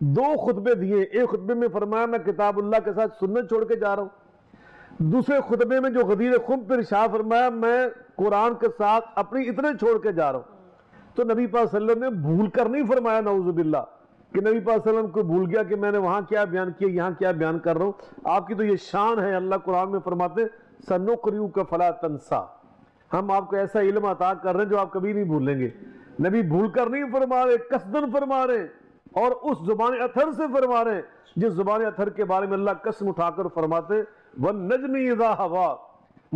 دو خطبے دیے. ایک خطبے میں فرمایا میں کتاب اللہ کے ساتھ سنت چھوڑ کے جا رہا ہوں. دوسرے خطبے میں جو غدیر خم پر ارشاد فرمایا میں قرآن کے ساتھ اپنی اطرت چھوڑ کے جا رہا ہوں. تو نبی پاک صلی اللہ علیہ وسلم نے بھول کر نہیں فرمایا نعوذ باللہ کہ نبی پاک صلی اللہ علیہ وسلم کو بھول گیا کہ میں نے وہاں کیا بیان کیا یہاں کیا بیان کر رہا ہوں. آپ کی تو یہ شان ہے. اللہ قرآن میں فرماتے ہیں سَنُقْرِئُكَ فَلَا تَنْسَى, ہم آپ کو ایسا علم عطا کر رہے ہیں جو آپ کبھی نہیں بھولیں گے. نبی بھول کر نہیں فرما رہے, قصدن فرما رہے اور اس زبان اطہر سے فرما رہے جس زبان اطہر کے بارے میں اللہ قسم اٹھا کر فرماتے وَالنَّجْمِ إِذَا هَوَىٰ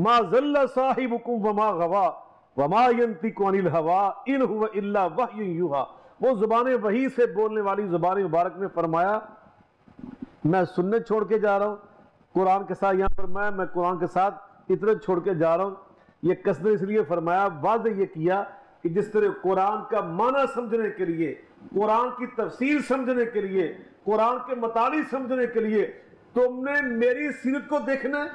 مَا ضَلَّ صَاحِبُكُمْ وَمَا غَوَىٰ وَمَا يَنطِقُ عَنِ الْهَوَىٰ إِنْ هُوَ إِلَّا وَحْيٌ يُوحَىٰ. وہ زبان وحی سے بولنے والی زبان مبارک میں فرمایا میں سنت چھوڑ کے جا رہا ہوں. قرآن کے ساتھ یہاں فرمایا میں قرآن کے ساتھ اطرت چھوڑ کے جا رہا ہوں. یہ قصد اس لیے فرمایا, واضح یہ کیا کہ جس طرح قرآن کا معنی سمجھنے کے لیے, قرآن کی تفسیر سمجھنے کے لیے, قرآن کے مطالب سمجھنے کے لیے تم نے میری سیرت کو دیکھنا ہے,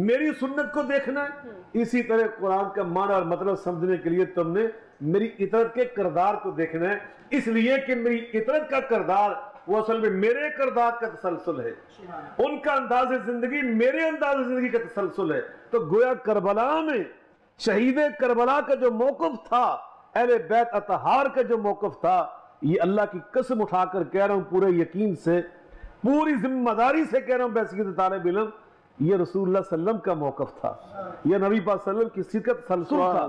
میری سنت کو دیکھنا ہے, اسی طرح قرآن کا معنی اور مطلب سمجھنے کے لیے تم نے میری اطرت کے کردار کو دیکھنا ہے. اس لیے کہ میری اطرت کا کردار وہ اصل میں میرے کردار کا تسلسل ہے, ان کا انداز زندگی میرے انداز زندگی کا تسلسل ہے. تو گویا کربلا میں شہید کربلا کا جو موقف تھا, اہل بیت اطہار کا جو موقف تھا, یہ اللہ کی قسم اٹھا کر کہہ رہا ہوں پورے یقین سے, پوری ذمہ داری سے کہہ رہا ہوں بحیثیت طالب علم, یہ رسول اللہ صلی اللہ علیہ وسلم کا موقف تھا, یہ نبی پاک صلی اللہ علیہ وسلم کی سیرت کا تسلسل تھا,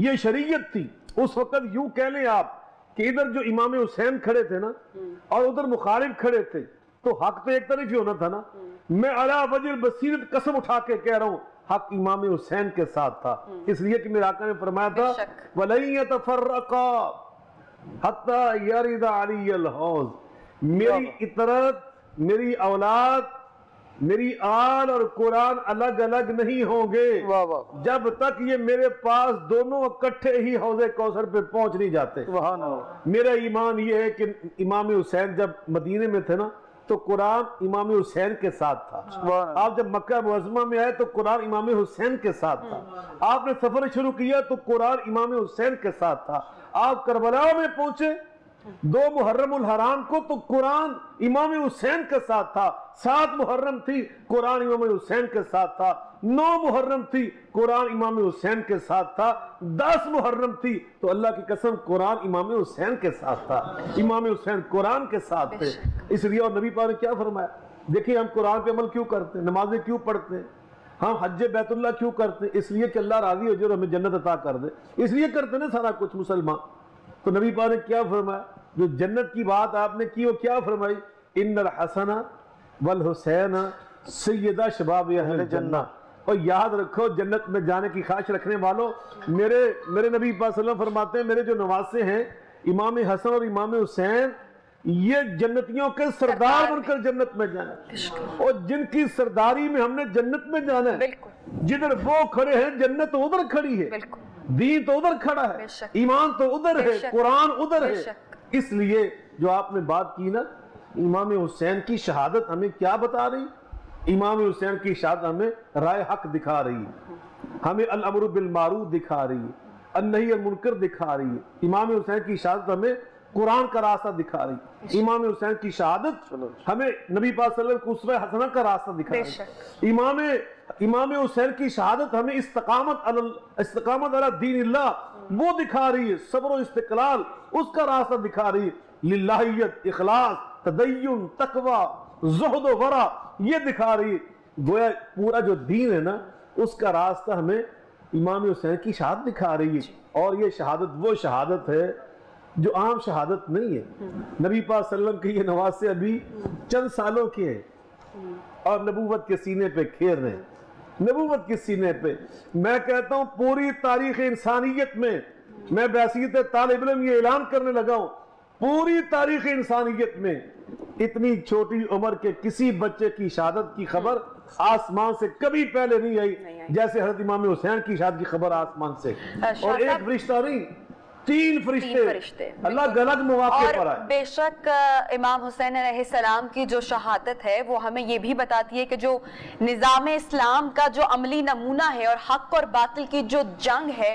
یہ شریعت تھی. اس وقت یوں کہہ لیں آپ کہ ادھر جو امام حسین کھڑے تھے نا اور ادھر مخالف کھڑے تھے تو حق تو ایک طرف ہی ہونا تھا نا. میں علی وجہ البصیرت قسم اٹھا کے کہہ رہا ہوں حق امام حسین کے ساتھ تھا, اس لیے کہ میرے آقا نے فرمایا تھا وَلَن يَتَفَرَّقَا حَتَّى يَرِدَ عَلِيَّ الْحَوْض, میری اطرت, میری اولاد, میری آل اور قرآن الگ الگ نہیں ہوں گے جب تک یہ میرے پاس دونوں اکٹھے ہی حوض کوثر پہ پہنچ نہیں جاتے. میرا ایمان یہ ہے کہ امام حسین جب مدینے میں تھے نا تو قرآن امام حسین کے ساتھ تھا. آپ جب مکہ معظمہ میں آئے تو قرآن امام حسین کے ساتھ تھا. آپ نے سفر شروع کیا تو قرآن امام حسین کے ساتھ تھا. آپ کربلا میں پہنچے 2 محرم الحرام کو تو قرآن امام حسین کے ساتھ تھا. 7 محرم تھی قرآن امام حسین کے ساتھ تھا. 9 محرم تھی قرآن امام حسین کے ساتھ تھا. 10 محرم تھی تو اللہ کی قسم قرآن امام حسین کے ساتھ تھا. امام حسین قرآن کے ساتھ تھے. اس لیے اور نبی پاک نے کیا فرمایا, دیکھیں ہم قرآن پہ عمل کیوں کرتے ہیں, نمازیں کیوں پڑھتے ہیں, ہم حج بیت اللہ کیوں کرتے ہیں, اس لیے کہ اللہ راضی ہو جائے اور ہمیں جنت عطا کر دے, اس لیے کرتے ہیں نا سارا کچھ مسلمان. تو نبی پاک نے کیا فرمایا, جو جنت کی بات آپ نے کی وہ کیا فرمائی, ان الحسن والحسین سیدہ شباب اہل جنہ. اور یاد رکھو جنت میں جانے کی خواہش رکھنے والوں, میرے نبی پاک صلی اللہ علیہ وسلم فرماتے ہیں میرے جو نواسے ہیں امام حسن اور امام حسین یہ جنتیوں کے سردار بن کر جنت میں جانا ہے, اور جن کی سرداری میں ہم نے جنت میں جانا ہے. جدھر وہ کھڑے ہیں جنت ادھر کھڑی ہے, دین تو ادھر کھڑا ہے, ایمان تو ادھر ہے, قرآن ادھر ہے. اس لیے جو آپ نے بات کی نا امام حسین کی شہادت ہمیں کیا بتا رہی, امام حسین کی شہادت ہمیں رائے حق دکھا رہی ہے, ہمیں الامر بالمعروف دکھا رہی ہے, النہی عن المنکر دکھا رہی ہے. امام حسین کی شہادت ہمیں قرآن کا راستہ دکھا رہی ہے. امام حسین کی شہادت ہمیں نبی پاک صلی اللہ علیہ وسلم کو اسوہ حسنہ کا راستہ دکھا رہی ہے. امام حسین کی شہادت ہمیں استقامت علی دین اللہ وہ دکھا رہی ہے, صبر و استقلال اس کا راستہ دکھا رہی ہے. للہیت, اخلاص, تدین, تقوی, زہد و ورع یہ دکھا رہی ہے. گویا پورا جو دین ہے نا اس کا راستہ ہمیں امام حسین کی شہادت دکھا رہی ہے. اور یہ شہادت وہ شہادت ہے جو عام شہادت نہیں ہے. نبی پاک صلی اللہ علیہ وسلم کے یہ نواسے ابھی چند سالوں کے ہیں اور نبوت کے سینے پہ کھیر رہے ہیں, نبوت کے سینے پہ. میں کہتا ہوں پوری تاریخ انسانیت میں بحیثیت طالب علم یہ اعلان کرنے لگا ہوں, پوری تاریخ انسانیت میں اتنی چھوٹی عمر کے کسی بچے کی شہادت کی خبر آسمان سے کبھی پہلے نہیں آئی جیسے حضرت امام حسین کی شہادت کی خبر آسمان سے. اور ایک فرشتہ نہیں, 3 فرشتے اللہ الگ مواقع پر آئے. بے شک امام حسین علیہ السلام کی جو شہادت ہے وہ ہمیں یہ بھی بتاتی ہے کہ جو نظام اسلام کا جو عملی نمونہ ہے اور حق اور باطل کی جو جنگ ہے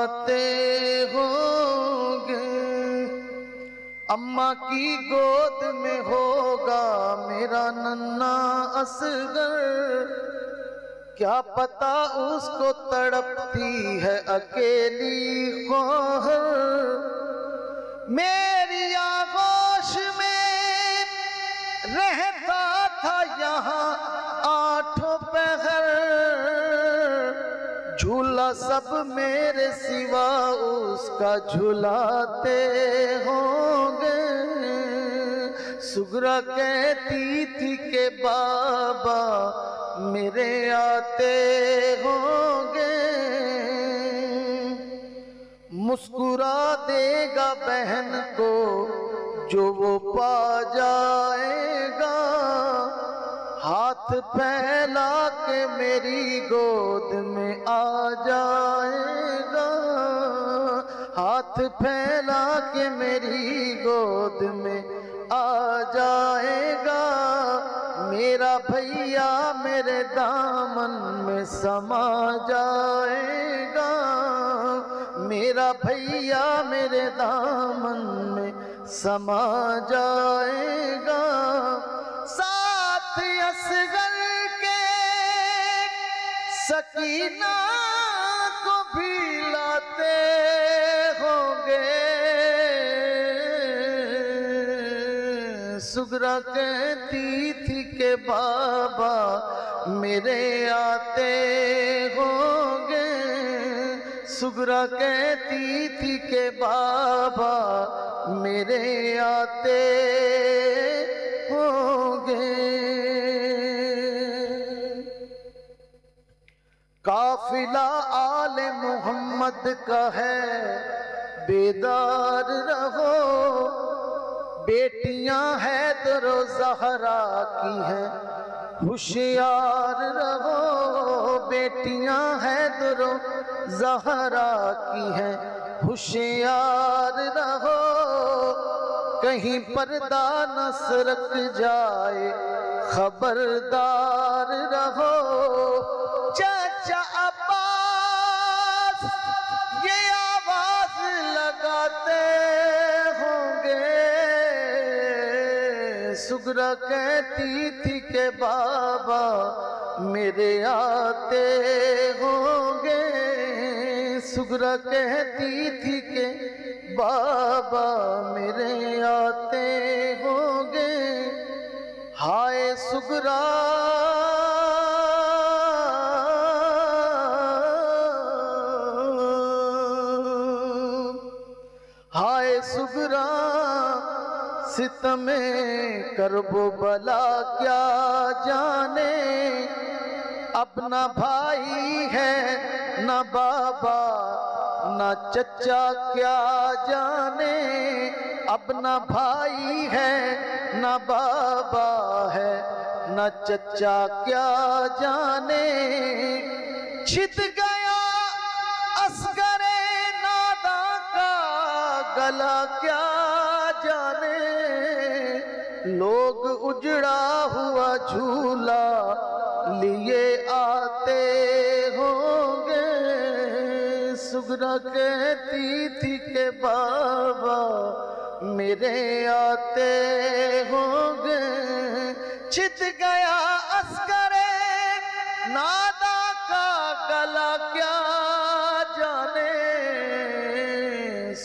آتے ہوں گے، اماں کی گود میں ہوگا میرا ننھا اصغر، کیا پتا اس کو تڑپتی ہے اکیلی خواہر، میری آغوش میں رہتا تھا یہاں آٹھوں پہر، جھولا سب میرے سوا اس کا جھلاتے ہوں گے، سغرا کہتی تھی کہ بابا میرے آتے ہوں گے، مسکرا دے گا بہن کو جو وہ پا جائے گا، ہاتھ پھیلا کے میری گود میں آ جائے گا، ہاتھ پھیلا کے میری گود میں آ جائے گا، میرا بھیا میرے دامن میں سما جائے گا، میرا بھیا میرے دامن میں سما جائے گا، ساتھ اصغر کے سکینہ کو بھی لاتے ہوں گے، سغرا کہتی تھی کہ بابا میرے آتے ہوں گے، سغرا کہتی تھی کہ بابا میرے آتے ہوں گے، قافلہ آل محمد کا ہے بیدار رہو، بیٹیاں حیدر و زہرا کی ہیں ہوشیار رہو، بیٹیاں حیدر و زہرا کی ہیں ہوشیار رہو، کہیں پردہ نہ سرک جائے خبردار رہو، چچا عباس یہ آواز لگاتے ہوں گے، سغرا کہتی تھی کہ بابا میرے آتے ہوں گے، سغرا کہتی تھی کہ بابا میرے آتے ہوں گے، ہائے سغرا ہائے سغرا ستم کرب و بلا کیا جانے، اب نہ بھائی ہے نہ بابا نہ چچا کیا جانے، اب نہ بھائی ہے نہ بابا ہے نہ چچا کیا جانے، چھت گیا اصغر ناداں کا گلا کیا جانے، لوگ اجڑا ہوا جھولا لیے آتے ہوں گے، سغرا کہتی تھی کہ بابا میرے آتے ہوں گے، چھت گیا اصغر ناداں کا گلا کیا جانے،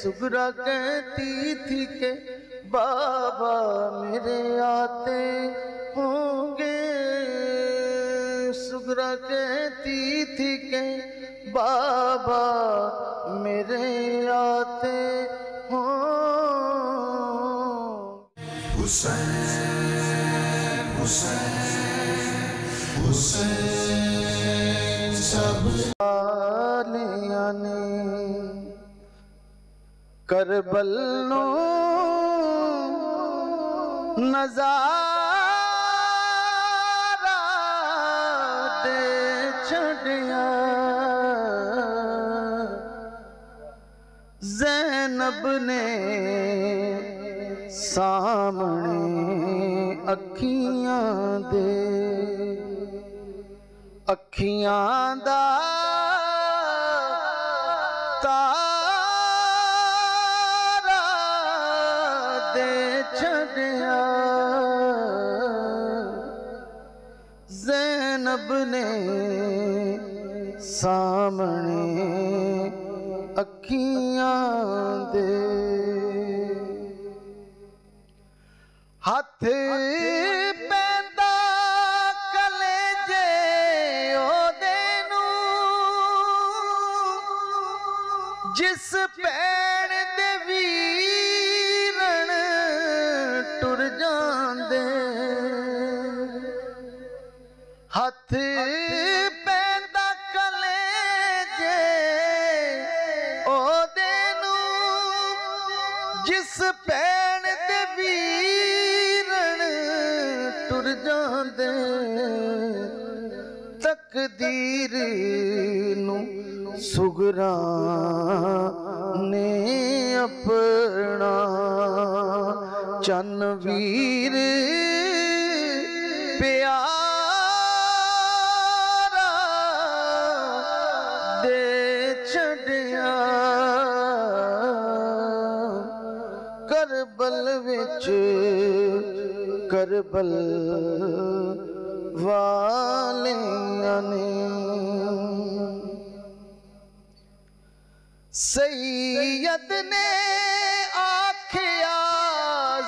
سغرا کہتی تھی کہ بابا میرے آتے ہوں گے، سغرا کہتی تھی کہ بابا میرے آتے ہوں، حسین حسین حسین سب آلیاں نے کربل نو نظارہ دے چھڑیا، زینب نے سامنے اکھیاں دے، اکھیاں دا سامنے اکھیاں دے ہاتھ پیندا کلیجے اودے نوں جس پیڑ دے ویرن ٹر جاندے ہاتھ پیندا کلیجے اودے نوں جس پیڑ دے ویرن ٹر جاندے تقدیر نوں سگراں نے اپنا چن ویر پیارا دے چھڈیا کربل وچ کربل والیاں نے سید نے آکھیا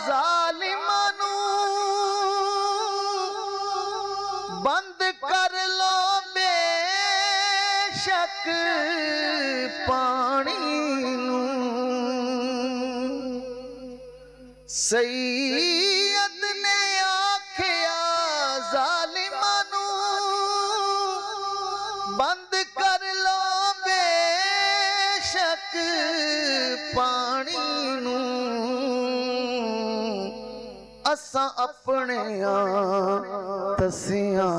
ظالماں نوں بند کر لو بے شک پانی نوں سید نے آکھیا ظالماں نوں بند کر لو بے شک پانی نوں اساں اپنے تسیاں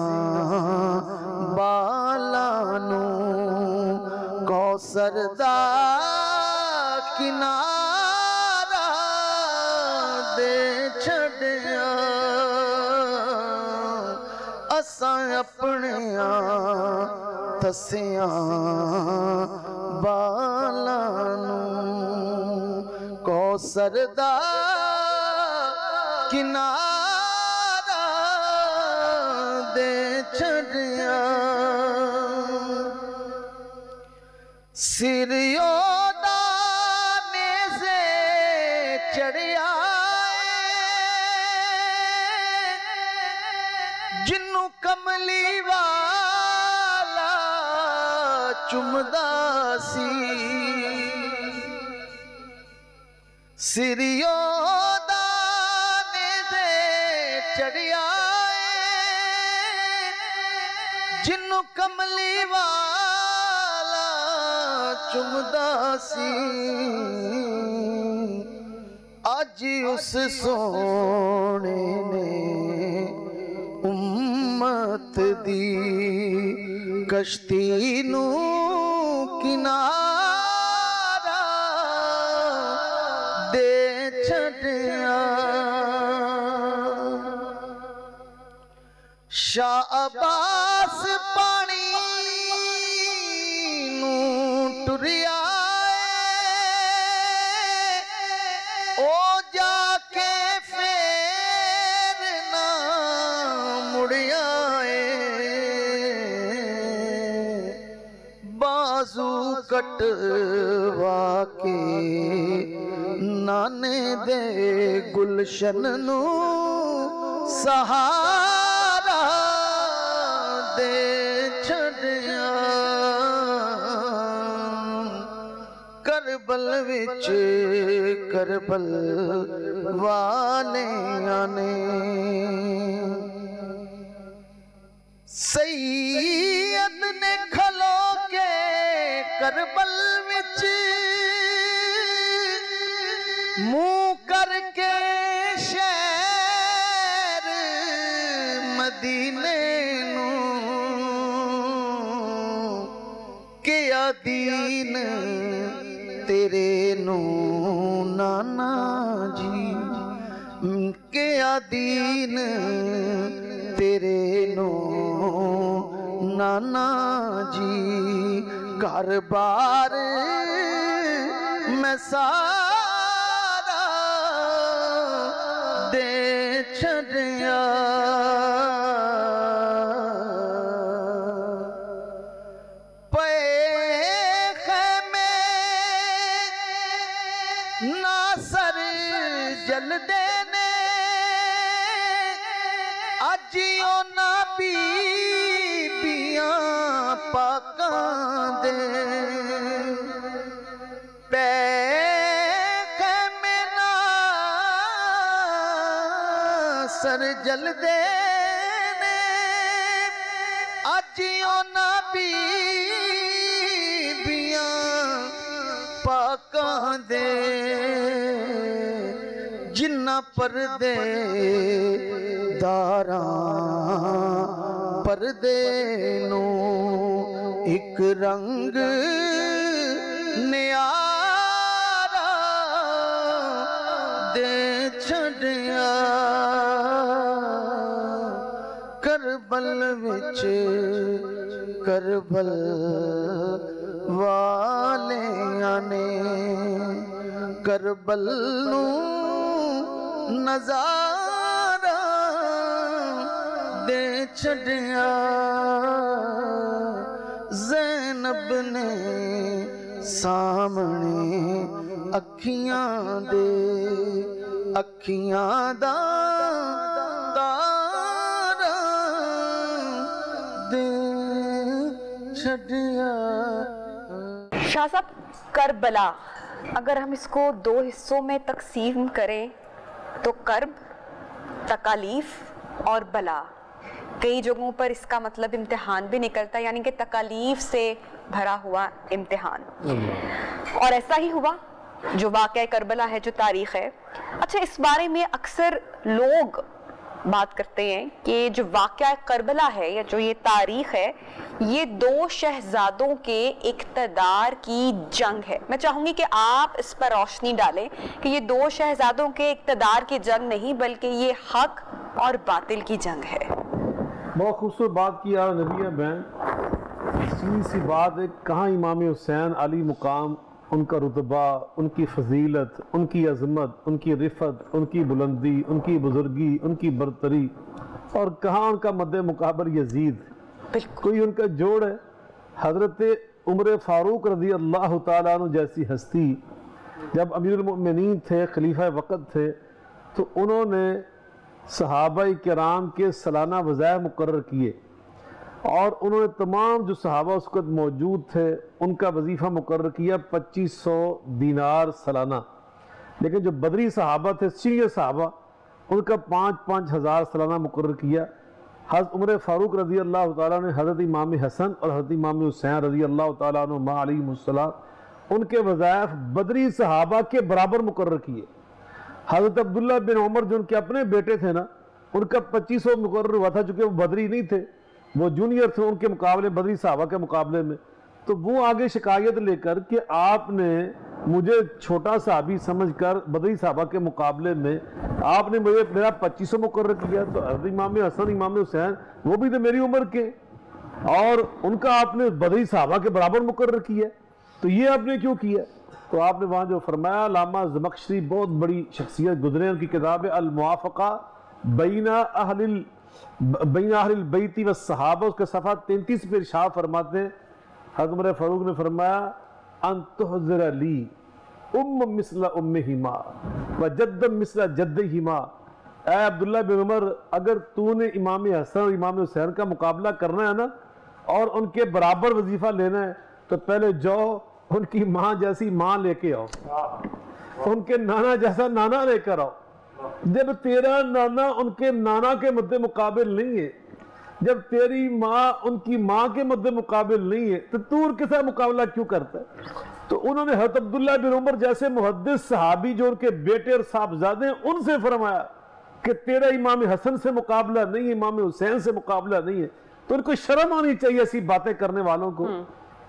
بالاں نوں کوثر دا کنارہ دے چھڈیا اساں اپنے تسیاں بالاں نوں کوثر دا کنارہ دے چھڈیا سر یودا نیزے چڑھیا جنوں کملی والا چمدا سی سر یودا نیزے چڑھیا جنوں کملی والا چمدا سی اج اس سونے نے امت دی کشتی نوں کنارہ دے چھڈیا شاہ عباس پانی نوں ٹریا او جا کے پھر نہ مڑیا بازو کٹوا کے نانے دے گلشن نوں سہارا دے چھڈیا کربل وچ کربل والیاں نے سید نے کھلو کے کربل وچ منہ کر کے شہر مدینے نوں کیا دین تیرے نوں نانا جی کیا دین تیرے نوں نانا جی گھر بار میں سارا دے چھڈیا نہ سر جلدے نے اجیو نہ بیبیاں پاکاں دے پے خیمے نہ سر جلدے نے اجیو نہ بیبیاں پاکاں دے جنہ پردے داراں پردے نو ایک رنگ نیارا دے چھڑیا کربل وچ کربل والیاں نے کربل نو نظارہ دے چھڑیا زینب نے سامنے اکھیاں دے اکھیاں دا تارا دے چھڑیا۔ شاہ صاحب، کربلا اگر ہم اس کو دو حصوں میں تقسیم کریں تو کرب، تکالیف اور بلا، کئی جگہوں پر اس کا مطلب امتحان بھی نکلتا ہے، یعنی کہ تکالیف سے بھرا ہوا امتحان، اور ایسا ہی ہوا جو واقعہ کربلا ہے، جو تاریخ ہے۔ اچھا، اس بارے میں اکثر لوگ بات کرتے ہیں کہ جو واقعہ کربلا ہے یا جو یہ تاریخ ہے، یہ دو شہزادوں کے اقتدار کی جنگ ہے۔ میں چاہوں گی کہ آپ اس پر روشنی ڈالیں کہ یہ دو شہزادوں کے اقتدار کی جنگ نہیں، بلکہ یہ حق اور باطل کی جنگ ہے۔ بہت خوبصورت بات کی آپ نبی بہن، سیدھی سی بات ہے، کہاں امام حسین علی مقام، ان کا رتبہ، ان کی فضیلت، ان کی عظمت، ان کی رفت، ان کی بلندی، ان کی بزرگی، ان کی برتری، اور کہاں ان کا مد مقابل یزید، کوئی ان کا جوڑ ہے؟ حضرت عمر فاروق رضی اللہ تعالیٰ عنہ جیسی ہستی جب امیر المؤمنین تھے، خلیفہ وقت تھے، تو انہوں نے صحابہ کرام کے سالانہ وظائف مقرر کیے، اور انہوں نے تمام جو صحابہ اس وقت موجود تھے ان کا وظیفہ مقرر کیا 2500 دینار سالانہ، لیکن جو بدری صحابہ تھے، سینئر صحابہ، ان کا 5-5 ہزار سالانہ مقرر کیا۔ حضرت عمر فاروق رضی اللہ تعالیٰ نے حضرت امام حسن اور حضرت امام حسین رضی اللہ تعالیٰ عنہ علیہم السلام ان کے وظائف بدری صحابہ کے برابر مقرر کیے۔ حضرت عبداللہ بن عمر جو ان کے اپنے بیٹے تھے نا، ان کا 2500 مقرر ہوا تھا، چونکہ وہ بدری نہیں تھے، وہ جونیئر تھے ان کے مقابلے، بدری صحابہ کے مقابلے میں، تو وہ آگے شکایت لے کر کہ آپ نے مجھے چھوٹا صحابی سمجھ کر بدری صحابہ کے مقابلے میں آپ نے مجھے میرا 2500 مقرر کیا، تو حضرت امام حسن، امام حسین وہ بھی تو میری عمر کے، اور ان کا آپ نے بدری صحابہ کے برابر مقرر کیا، تو یہ آپ نے کیوں کیا؟ تو آپ نے وہاں جو فرمایا، علامہ زمخشری بہت بڑی شخصیت گزرے، ان کی کتاب ہے الموافقہ بین اہل البیت والصحابہ، اس کے صفحہ 33 پہ ارشاد فرماتے ہیں، حضرت عمر فاروق نے فرمایا ان تحضر لی ام مثل امہما وجد مثل جدہما، اے عبداللہ بن عمر، اگر تو نے امام حسن اور امام حسین کا مقابلہ کرنا ہے نا، اور ان کے برابر وظیفہ لینا ہے، تو پہلے جاؤ ان کی ماں جیسی ماں لے کے آؤ، ان کے نانا جیسا نانا لے کر آؤ۔ جب تیرا نانا ان کے نانا کے مد مقابل نہیں ہے، جب تیری ماں ان کی ماں کے مد مقابل نہیں ہے، تو تو ان کے ساتھ مقابلہ کیوں کرتا ہے؟ تو انہوں نے حضرت عبداللہ بن عمر جیسے محدث صحابی جو ان کے بیٹے اور صاحبزادے ہیں، ان سے فرمایا کہ تیرا امام حسن سے مقابلہ نہیں ہے، امام حسین سے مقابلہ نہیں ہے۔ تو ان کو شرم آنی چاہیے ایسی باتیں کرنے والوں کو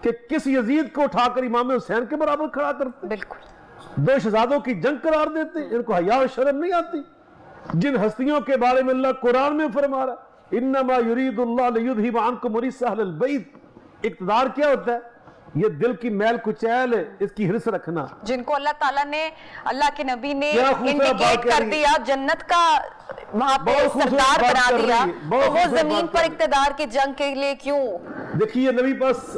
کہ کس یزید کو اٹھا کر امام حسین کے برابر کھڑا کرتے، بالکل دو شہزادوں کی جنگ قرار دیتے، ان کو حیا و شرم نہیں آتی؟ جن ہستیوں کے بارے میں اللہ قرآن میں فرما رہا انما یرید اللہ لیذھب عنکم الرجس اہل البیت، اقتدار کیا ہوتا ہے؟ یہ دل کی میل کچیل ہے، اس کی حرص رکھنا، جن کو اللہ تعالیٰ نے، اللہ کے نبی نے انڈیکیٹ کر دیا، جنت کا وہاں پہ سردار بنا دیا، تو وہ زمین پر اقتدار کی جنگ کے لیے کیوں؟ دیکھیے نبی پاس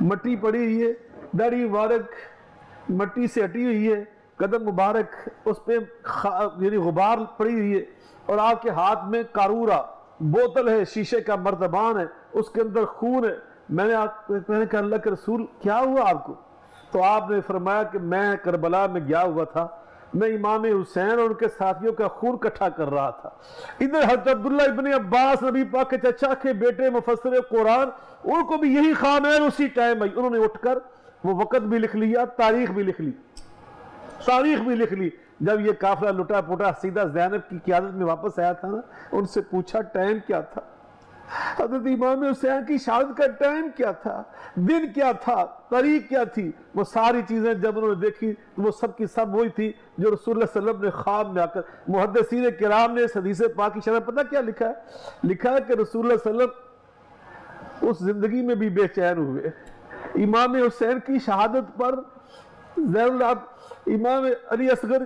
مٹی پڑی ہوئی ہے، داڑھی مبارک مٹی سے ہٹی ہوئی ہے، قدم مبارک اس پہ یعنی غبار پڑی ہوئی ہے، اور آپ کے ہاتھ میں کارورا بوتل ہے، شیشے کا مرتبان ہے، اس کے اندر خون ہے۔ میں نے کہا اللہ کے رسول کیا ہوا آپ کو؟ تو آپ نے فرمایا کہ میں کربلا میں گیا ہوا تھا، میں امام حسین اور ان کے ساتھیوں کا خون کٹھا کر رہا تھا۔ ادھر حضرت عبداللہ ابن عباس نبی پاک کے چچا کے بیٹے مفسر قرآن، ان کو بھی یہی خامین اسی ٹائم آئی، انہوں نے اٹھ کر وہ وقت بھی لکھ لیا، تاریخ بھی لکھ لی، جب یہ قافلہ لٹا پٹا سیدھا زینب کی قیادت میں واپس آیا تھا نا، ان سے پوچھا ٹائم کیا تھا، حضرت امام حسین کی شہادت کا ٹائم کیا تھا، دن کیا تھا، تاریخ کیا تھی، وہ ساری چیزیں جب انہوں نے دیکھی تو وہ سب کی سب وہی تھی جو رسول اللہ صلی اللہ علیہ وسلم نے خواب میں آ کر۔ محدثین کرام نے اس حدیث پاک کی شرح پتہ کیا لکھا ہے؟ لکھا ہے کہ رسول اللہ صلی اللہ علیہ وسلم اس زندگی میں بھی بے چین ہوئے، امام حسین کی شہادت پر امام علی اصغر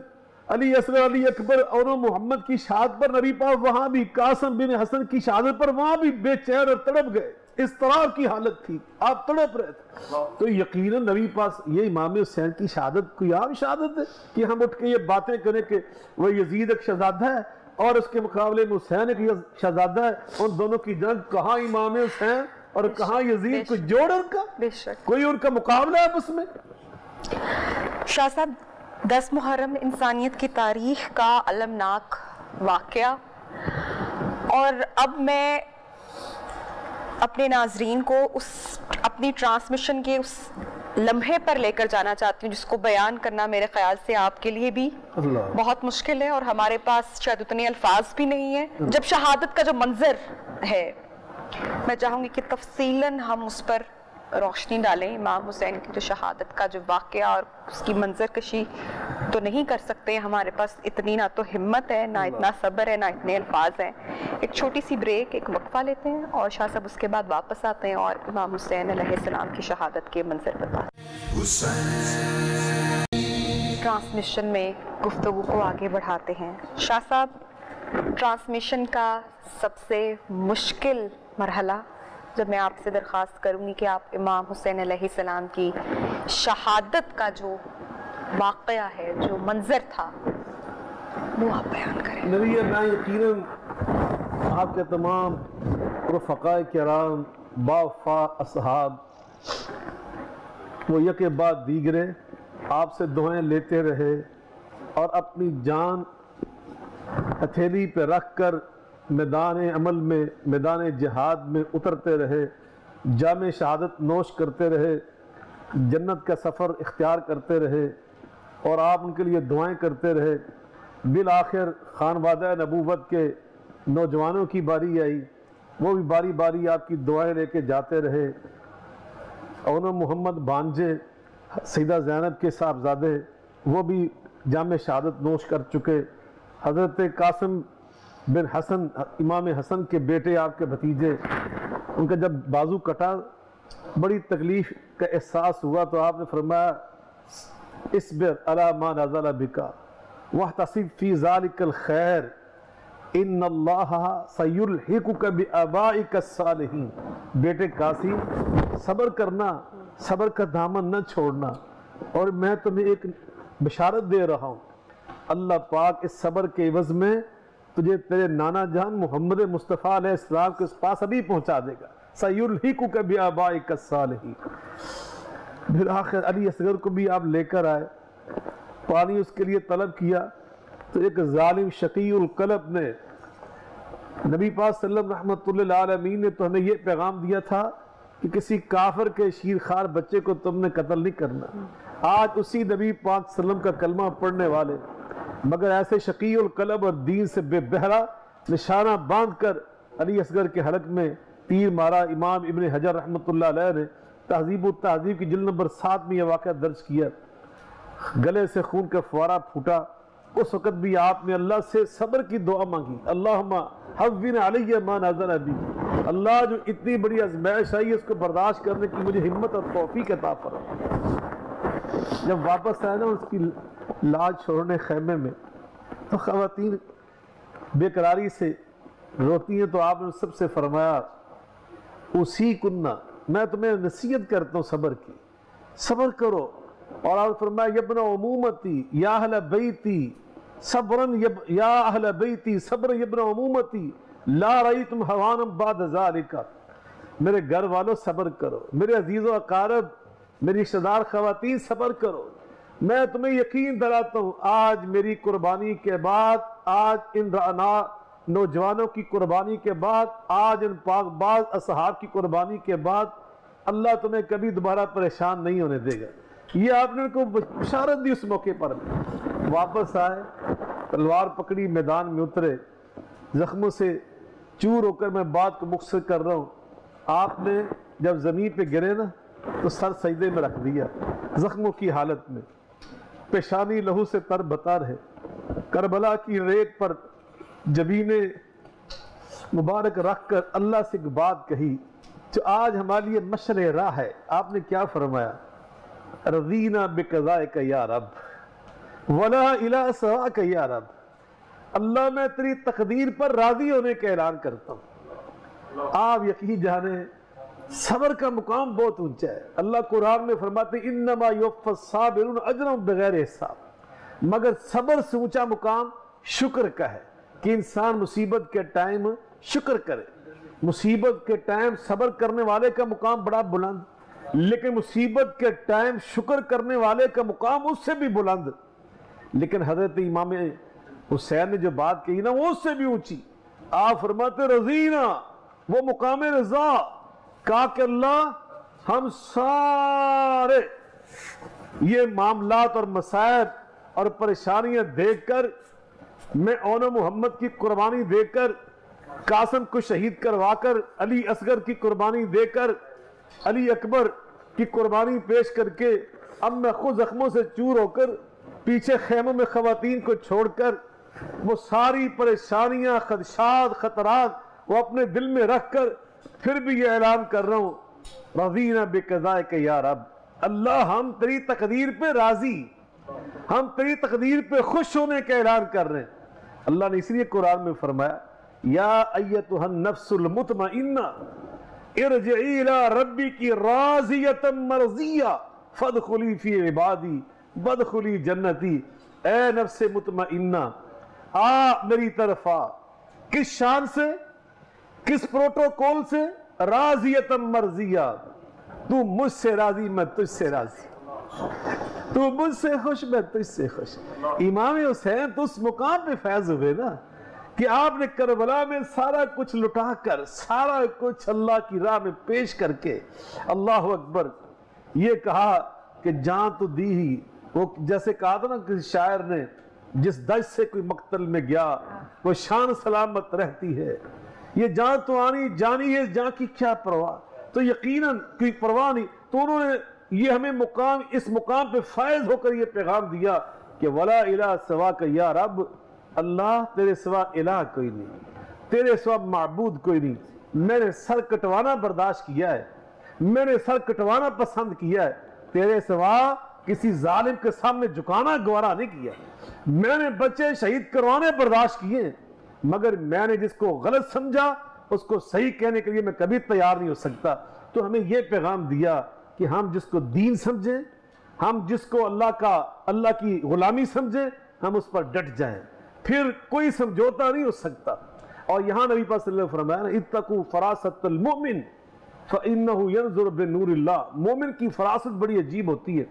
علی اکبر اور محمد کی شہادت پر نبی پاک وہاں بھی قاسم بن حسن کی شہادت پر وہاں بھی بے چین اور تڑپ گئے، اضطراب کی حالت تھی، آپ تڑپ رہے تھے۔ تو یقیناً نبی پاک یہ امام حسین کی شہادت کوئی عام شہادت ہے کہ ہم اٹھ کے یہ باتیں کریں کہ وہ یزید ایک شہزادہ ہے اور اس کے مقابلے میں حسین ایک شہزادہ ہے، ان دونوں کی جنگ، کہاں امام حسین اور کہاں یزید، کوئی جوڑ ان کا، کوئی ان کا مقابلہ ہے اس میں؟ شاہ صاحب 10 محرم انسانیت کی تاریخ کا المناک واقعہ، اور اب میں اپنے ناظرین کو اپنی ٹرانسمیشن کے اس لمحے پر لے کر جانا چاہتی ہوں جس کو بیان کرنا میرے خیال سے آپ کے لیے بھی بہت مشکل ہے، اور ہمارے پاس شاید اتنے الفاظ بھی نہیں ہیں۔ جب شہادت کا جو منظر ہے، میں چاہوں گی کہ تفصیلاً ہم اس پر روشنی ڈالیں۔ امام حسین کی جو شہادت کا جو واقعہ اور اس کی منظر کشی تو نہیں کر سکتے، ہمارے پاس اتنی نہ تو ہمت ہے، نہ اتنا صبر ہے، نہ اتنے الفاظ ہیں۔ ایک چھوٹی سی بریک، ایک وقفہ لیتے ہیں، اور شاہ صاحب اس کے بعد واپس آتے ہیں اور امام حسین علیہ السلام کی شہادت کے منظر بتاتے ہیں۔ ٹرانسمیشن میں گفتگو کو آگے بڑھاتے ہیں۔ شاہ صاحب، ٹرانسمیشن کا سب سے مشکل مرحلہ جب میں آپ سے درخواست کروں گی کہ آپ امام حسین علیہ السلام کی شہادت کا جو واقعہ ہے، جو منظر تھا، وہ آپ بیان کریں۔ نبی میں یقیناً آپ کے تمام رفقاء کرام باوفا اصحاب وہ یک بعد دیگرے آپ سے دعائیں لیتے رہے اور اپنی جان ہتھیلی پہ رکھ کر میدان عمل میں، میدان جہاد میں اترتے رہے، جام شہادت نوش کرتے رہے، جنت کا سفر اختیار کرتے رہے، اور آپ ان کے لیے دعائیں کرتے رہے۔ بالآخر خانوادہ نبوت کے نوجوانوں کی باری آئی، وہ بھی باری باری آپ کی دعائیں لے کے جاتے رہے۔ اور محمد بانجے سیدہ زینب کے صاحبزادے وہ بھی جام شہادت نوش کر چکے۔ حضرت قاسم بن حسن، امام حسن کے بیٹے، آپ کے بھتیجے، ان کا جب بازو کٹا بڑی تکلیف کا احساس ہوا تو آپ نے فرمایا اصبر علی ما نزل بک واحتسب فی ذلک الخیر ان اللہ سیلحقک بآبائک الصالحین۔ بیٹے قاسم، صبر کرنا، صبر کا دامن نہ چھوڑنا، اور میں تمہیں ایک بشارت دے رہا ہوں، اللہ پاک اس صبر کے عوض میں تجھے تیرے نانا جان محمد مصطفیٰ علیہ السلام کے پاس ابھی پہنچا دے گا۔ سیلحقک بآبائک الصالحین۔ بالآخر علی اصغر کو بھی آپ لے کر آئے، پانی اس کے لیے طلب کیا تو ایک ظالم شقی القلب نے، نبی پاک صلی اللہ علیہ وسلم رحمۃ اللہ علیہ نے تو ہمیں یہ پیغام دیا تھا کہ کسی کافر کے شیرخوار بچے کو تم نے قتل نہیں کرنا۔ آج اسی نبی پاک صلی اللہ علیہ وسلم کا کلمہ پڑھنے والے مگر ایسے شقی القلب اور دین سے بے بہرا نشانہ باندھ کر علی اصغر کے حلق میں تیر مارا۔ امام ابن حجر رحمۃ اللہ علیہ نے تہذیب التہذیب کی جلد نمبر 7 میں یہ واقعہ درج کیا۔ گلے سے خون کا فوارہ پھوٹا، اس وقت بھی آپ نے اللہ سے صبر کی دعا مانگی، اللہم حوّن علی ما نزل بی، اللہ جو اتنی بڑی آزمائش آئی اس کو برداشت کرنے کی مجھے ہمت اور توفیق عطا فرما۔ جب واپس آئے نا اس کی لاج چھوڑنے خیمے میں تو خواتین بے قراری سے روتی ہیں، تو آپ نے سب سے فرمایا اسی کنہ میں تمہیں نصیحت کرتا ہوں صبر کی، صبر کرو۔ اور آپ فرمایا یبن عمومتی یا اہل بیتی صبرن یا اہل بیتی صبر یبن عمومتی لا رأیتم حوانم بعد ذالک، میرے گھر والوں صبر کرو، میرے عزیز و اقارب، میری رشتہ دار خواتین صبر کرو۔ میں تمہیں یقین دلاتا ہوں آج میری قربانی کے بعد، آج ان نوجوانوں کی قربانی کے بعد، آج ان پاک باز اصحاب کی قربانی کے بعد اللہ تمہیں کبھی دوبارہ پریشان نہیں ہونے دے گا۔ یہ آپ نے ان کو بشارت دی اس موقع پر۔ واپس آئے، تلوار پکڑی، میدان میں اترے، زخموں سے چور ہو کر میں بات کو مختصر کر رہا ہوں۔ آپ نے جب زمین پہ گرے نا تو سر سجدے میں رکھ دیا زخموں کی حالت میں، پیشانی لہو سے تر بتر ہے، کربلا کی ریت پر جبین مبارک رکھ کر اللہ سے ایک بات کہی جو آج ہمارے لیے مشعل راہ ہے۔ آپ نے کیا فرمایا؟ رضینا بقضائک یا رب ولا الہ سواک یا رب، اللہ میں تیری تقدیر پر راضی ہونے کا اعلان کرتا ہوں۔ آپ یقین جانیں صبر کا مقام بہت اونچا ہے۔ اللہ قرآن میں فرماتے انما یوفی الصابرون اجرهم بغیر حساب، مگر صبر سے اونچا مقام شکر کا ہے کہ انسان مصیبت کے ٹائم شکر کرے۔ مصیبت کے ٹائم صبر کرنے والے کا مقام بڑا بلند، لیکن مصیبت کے ٹائم شکر کرنے والے کا مقام اس سے بھی بلند۔ لیکن حضرت امام حسین نے جو بات کہی نا وہ اس سے بھی اونچی۔ آپ فرماتے رضینا، وہ مقام رضا، کہا کہ اللہ ہم سارے یہ معاملات اور مسائب اور پریشانیاں دیکھ کر، میں اون محمد کی قربانی دے کر، قاسم کو شہید کروا کر، علی اصغر کی قربانی دے کر، علی اکبر کی قربانی پیش کر کے، اب میں خود زخموں سے چور ہو کر پیچھے خیموں میں خواتین کو چھوڑ کر وہ ساری پریشانیاں، خدشات، خطرات وہ اپنے دل میں رکھ کر پھر بھی یہ اعلان کر رہا ہوں رضینا بقضائک یا رب، اللہ ہم تیری تقدیر پہ راضی، ہم تیری تقدیر پہ خوش ہونے کا اعلان کر رہے ہیں۔ اللہ نے اس لیے قرآن میں فرمایا یا ایتھا النفس المطمئنہ ارجعی الی ربک راضیۃ مرضیہ فادخلی فی عبادی وادخلی جنتی، اے نفس مطمئنہ آ میری طرف آ، کس شان سے، کس پروٹوکول سے؟ راضیۃ مرضیہ، تو مجھ سے راضی میں تجھ سے راضی، تو مجھ سے خوش میں تجھ سے خوش۔ امام حسین تو اس مقام پہ فیض ہوئے نا کہ آپ نے کربلا میں سارا کچھ لٹا کر، سارا کچھ اللہ کی راہ میں پیش کر کے اللہ اکبر یہ کہا کہ جان تو دی ہی، وہ جیسے کہا تھا نا کسی شاعر نے، جس دج سے کوئی مقتل میں گیا وہ شان سلامت رہتی ہے، یہ جان تو آنی جانی ہے، جان کی کیا پرواہ، تو یقیناً کوئی پرواہ نہیں۔ تو انہوں نے یہ ہمیں اس مقام پہ فائز ہو کر یہ پیغام دیا کہ ولا الہ سواک یا رب، اللہ تیرے سوا الہ کوئی نہیں، تیرے سوا معبود کوئی نہیں، میں نے سر کٹوانا برداشت کیا ہے، میں نے سر کٹوانا پسند کیا ہے، تیرے سوا کسی ظالم کے سامنے جھکانا گوارا نہیں کیا، میں نے بچے شہید کروانے برداشت کیے، مگر میں نے جس کو غلط سمجھا اس کو صحیح کہنے کے لیے میں کبھی تیار نہیں ہو سکتا۔ تو ہمیں یہ پیغام دیا کہ ہم جس کو دین سمجھیں، ہم جس کو اللہ کی غلامی سمجھیں، ہم اس پر ڈٹ جائیں، پھر کوئی سمجھوتا نہیں ہو سکتا۔ اور یہاں نبی پاک صلی اللہ علیہ وسلم نے فرمایا اتقوا فراست المؤمن فإنه ينظر بنور اللہ، مومن کی فراست بڑی عجیب ہوتی ہے۔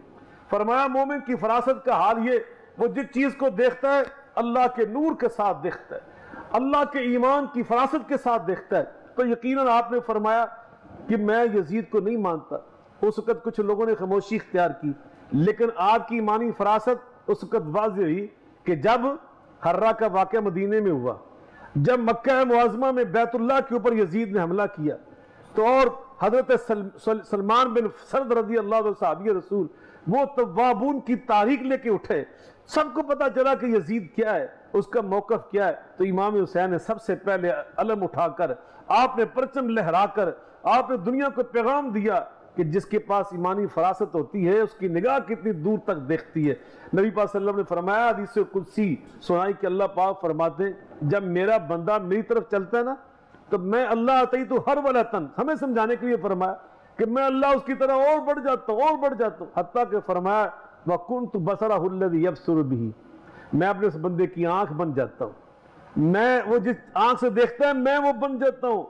فرمایا مومن کی فراست کا حال یہ، وہ جس چیز کو دیکھتا ہے اللہ کے نور کے ساتھ دیکھتا ہے، اللہ کے ایمان کی فراست کے ساتھ دیکھتا ہے۔ تو یقیناً آپ نے فرمایا کہ میں یزید کو نہیں مانتا، اس وقت کچھ لوگوں نے خاموشی اختیار کی، لیکن آپ کی ایمانی فراست اس وقت واضح ہوئی کہ جب حرہ کا واقعہ مدینے میں ہوا، جب مکہ معظمہ میں بیت اللہ کے اوپر یزید نے حملہ کیا، تو اور حضرت سلمان بن سرد رضی اللہ عنہ صحابی رسول وہ توابون کی تاریخ لے کے اٹھے، سب کو پتا چلا کہ یزید کیا ہے، اس کا موقف کیا ہے، تو امام حسین نے سب سے پہلے علم اٹھا کر، آپ نے پرچم لہرا کر، آپ نے دنیا کو پیغام دیا کہ جس کے پاس ایمانی فراست ہوتی ہے اس کی نگاہ کتنی دور تک دیکھتی ہے۔ نبی پاک صلی اللہ علیہ وسلم نے فرمایا، حدیث قدسی سنائی کہ اللہ پاک فرماتے ہیں جب میرا بندہ میری طرف چلتا ہے نا تو میں اللہ عطیت ہر ولتن، ہمیں سمجھانے کے لیے فرمایا کہ میں اللہ اس کی طرح اور بڑھ جاتا ہوں اور بڑھ جاتا ہوں، حتیٰ کہ فرمایا وَكُنْتُ بَصَرَهُ الَّذِي يَبْصُرُ بِهِ، میں اپنے اس بندے کی آنکھ بن جاتا ہوں، میں وہ جس آنکھ سے دیکھتا ہے میں وہ بن جاتا ہوں،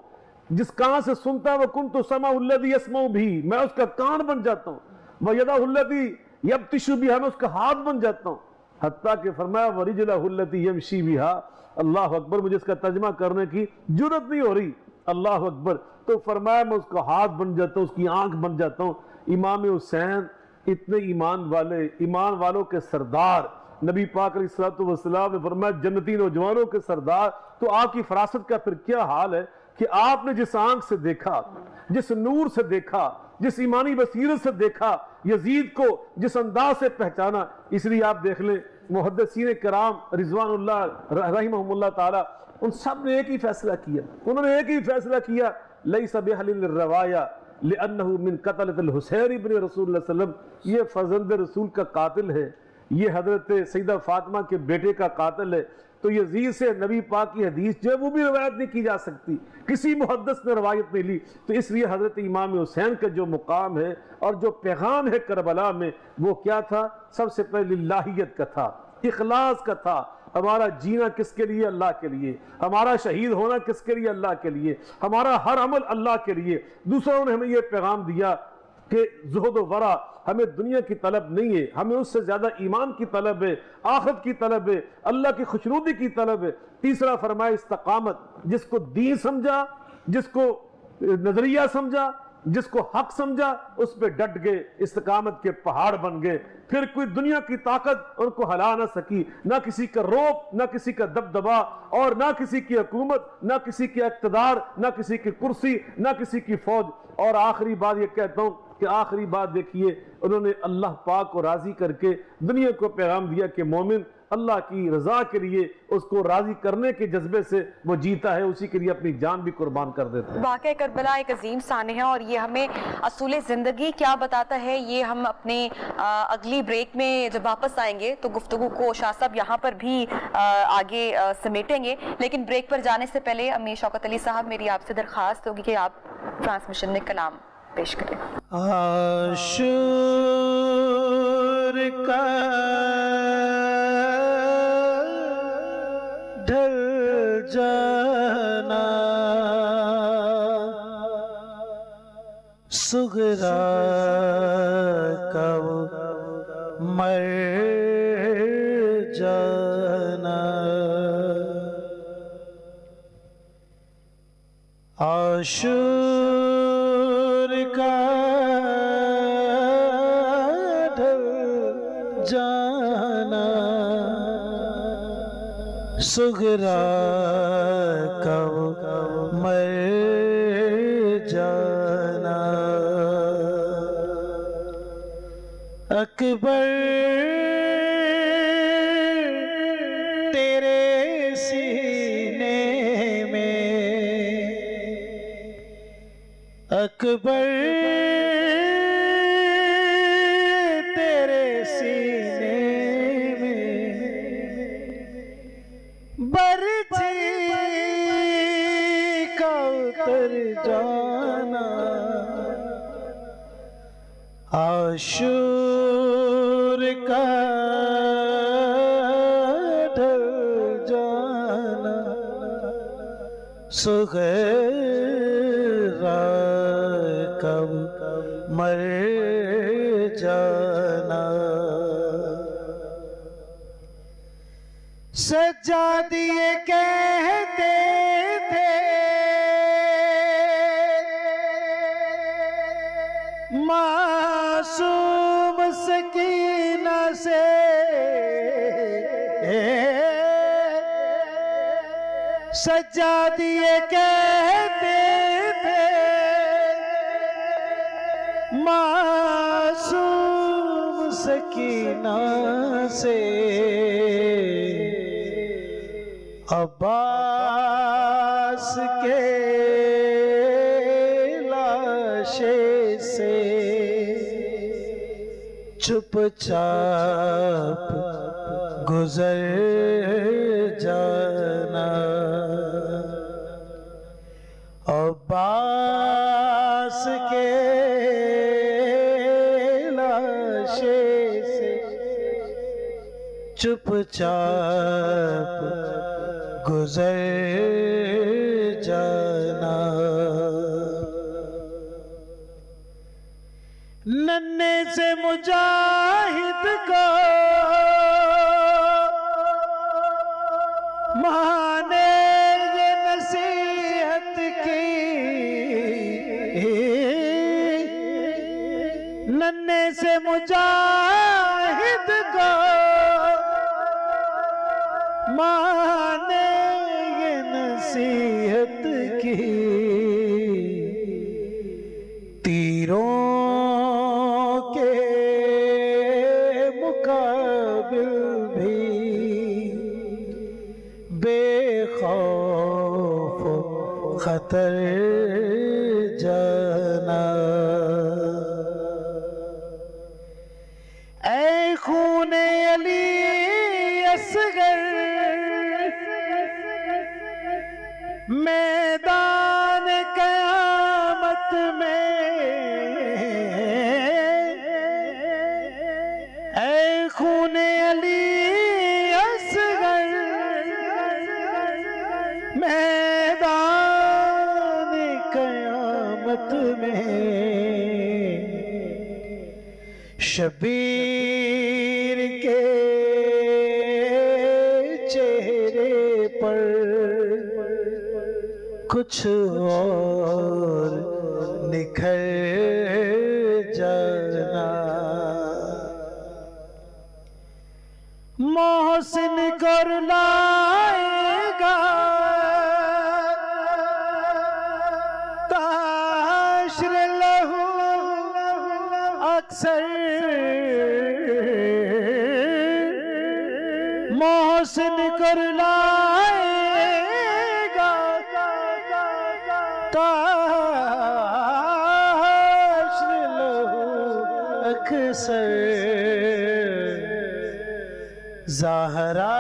جس کان سے سنتا ہے وَكُنْتُ سَمْعَهُ الَّذِي يَسْمَعُ بِهِ، میں اس کا کان بن جاتا ہوں، وَيَدَهُ الَّذِي يَبْطِشُ بِهَا، میں اس کا ہاتھ بن جاتا ہوں، حتیٰ کہ فرمایا وَرِجْلَهُ الَّتِي يَمْشِي بِهَا، اللہ اکبر، مجھے اس کا ترجمہ کرنے کی جرت نہیں ہو رہی، اللہ اکبر، تو فرمایا میں اس کا ہاتھ بن جاتا ہوں، اس کی آنکھ بن جاتا ہوں۔ امام حسین اتنے ایمان والے، ایمان والوں کے سردار، نبی پاک علیہ السلام نے فرمایا جنتی نوجوانوں کے سردار، تو آپ کی فراست کا پھر کیا حال ہے کہ آپ نے جس آنکھ سے دیکھا، جس نور سے دیکھا، جس ایمانی بصیرت سے دیکھا، یزید کو جس انداز سے پہچانا، اس لیے آپ دیکھ لیں محدثین کرام رضوان اللہ رحمہم اللہ تعالی، ان سب نے ایک ہی فیصلہ کیا، انہوں نے ایک ہی فیصلہ کیا، لیس بحل للروایا لأنہ من قتلۃ الحسین ابن رسول اللہ صلی اللہ علیہ وسلم، یہ فرزند رسول کا قاتل ہے، یہ حضرت سیدہ فاطمہ کے بیٹے کا قاتل ہے، تو یزید سے نبی پاک کی حدیث جو ہے وہ بھی روایت نہیں کی جا سکتی، کسی محدث نے روایت نہیں لی، تو اس لیے حضرت امام حسین کا جو مقام ہے اور جو پیغام ہے کربلا میں، وہ کیا تھا؟ سب سے پہلے للہیت کا تھا، اخلاص کا تھا، ہمارا جینا کس کے لیے؟ اللہ کے لیے، ہمارا شہید ہونا کس کے لیے؟ اللہ کے لیے، ہمارا ہر عمل اللہ کے لیے۔ دوسروں نے ہمیں یہ پیغام دیا کہ زہد و ورع، ہمیں دنیا کی طلب نہیں ہے، ہمیں اس سے زیادہ ایمان کی طلب ہے، آخرت کی طلب ہے، اللہ کی خوشنودی کی طلب ہے۔ تیسرا فرمایا استقامت، جس کو دین سمجھا، جس کو نظریہ سمجھا، جس کو حق سمجھا، اس پہ ڈٹ گئے، استقامت کے پہاڑ بن گئے، پھر کوئی دنیا کی طاقت ان کو ہلا نہ سکی، نہ کسی کا روب، نہ کسی کا دبدبا، اور نہ کسی کی حکومت، نہ کسی کی اقتدار، نہ کسی کی کرسی، نہ کسی کی فوج۔ اور آخری بات یہ کہتا ہوں کہ آخری بات دیکھیے، انہوں نے اللہ پاک کو راضی کر کے دنیا کو پیغام دیا کہ مومن اللہ کی رضا کے لیے، اس کو راضی کرنے کے جذبے سے وہ جیتا ہے، اسی کے لیے اپنی جان بھی قربان کر دیتا ہے۔ واقعہ کربلا ایک عظیم سانحہ ہے، اور یہ ہمیں اصول زندگی کیا بتاتا ہے، یہ ہم اپنے اگلی بریک میں جب واپس آئیں گے تو گفتگو کو شاہ صاحب یہاں پر بھی آگے سمیٹیں گے، لیکن بریک پر جانے سے پہلے امیر شوکت علی صاحب، میری آپ سے درخواست ہوگی کہ آپ ٹرانسمیشن میں کلام پیش کریں۔ عاشور کا ڈھل جانا، صغرا کا مر جانا، عاشور کا ڈھل جانا، صغرا کا مر جانا، اکبر تیرے سینے میں، اکبر تیرے سینے میں، برچھی کا اتر جانا، عاشور کا ڈھل جانا، صغرا کا مر جانا، سجاد یہ کہتے تھے معصوم سکینہ سے، سجاد یہ کہتے تھے معصوم سکینہ سے، عباس کے لاشے سے چپ چاپ گزر جانا، عباس کے چپ چاپ گزر جانا، ننھے سے مجاہد کو ماں نے یہ نصیحت کی، ننھے سے مجاہد کو ماں نے یہ نصیحت کی، تیروں کے مقابل بھی بے خوف خطر جانا، اے خون علی اصغر میدان قیامت میں، اے خون علی اصغر میدان قیامت میں، شبیر کے چہرے پر کچھ اور نکھر جانا، محسن کر لائے گا تحشر لہو اکثر، محسن کر لائے گا تحشر لہو اکثر، زہرا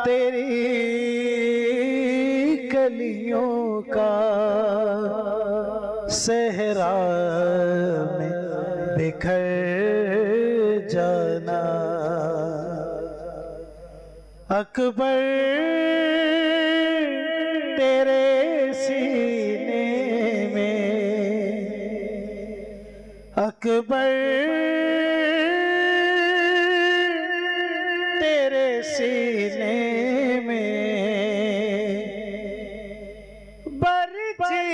تیری کلیوں کا صحرا میں بکھر جانا، اکبر تیرے سینے میں، اکبر تیرے سینے میں، برچی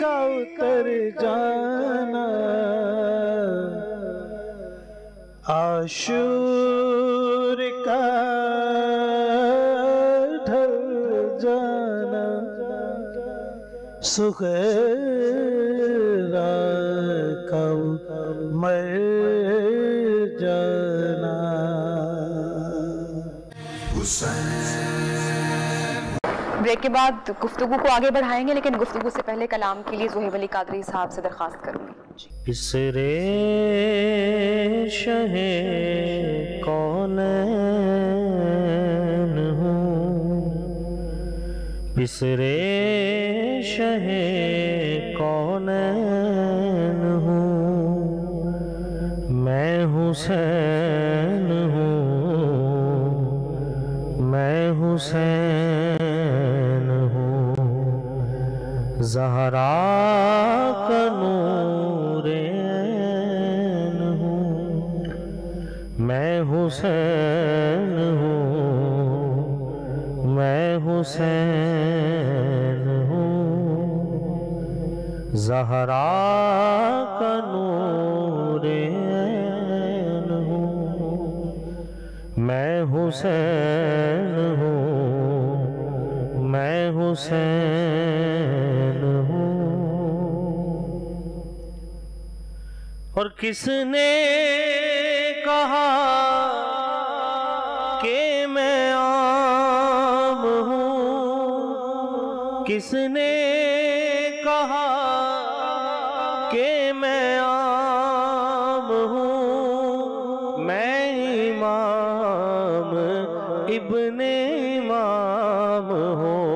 کا اتر جانا، عاشور کا ڈھل جانا، صغرا کا مر جانا، بریک کے بعد گفتگو کو آگے بڑھائیں گے، لیکن گفتگو سے پہلے کلام کے لیے زہیب علی قادری صاحب سے درخواست کروں گی۔ پسرے شہ کونین ہوں، پسرے شہ کونین ہوں، میں حسین ہوں، میں حسین ہوں، زہرا کا نور عین ہوں، میں حسین ہوں، میں حسین ہوں، زہرا کا نور عین ہوں، میں حسین ہوں، میں حسین ہوں۔ اور کس نے کہا کہ میں عام ہوں، کس نے کہا کہ میں عام ہوں، میں امام ابن امام ہوں،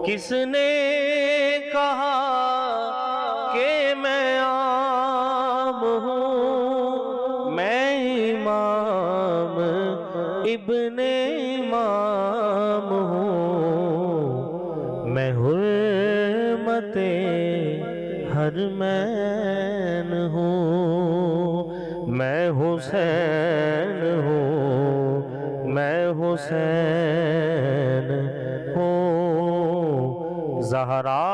کس نے کہا کہ میں عام ہوں، میں ابن امام ہوں، میں حرمت حرمین ہوں، میں حسین ہوں، میں حسین ہوں، زہرا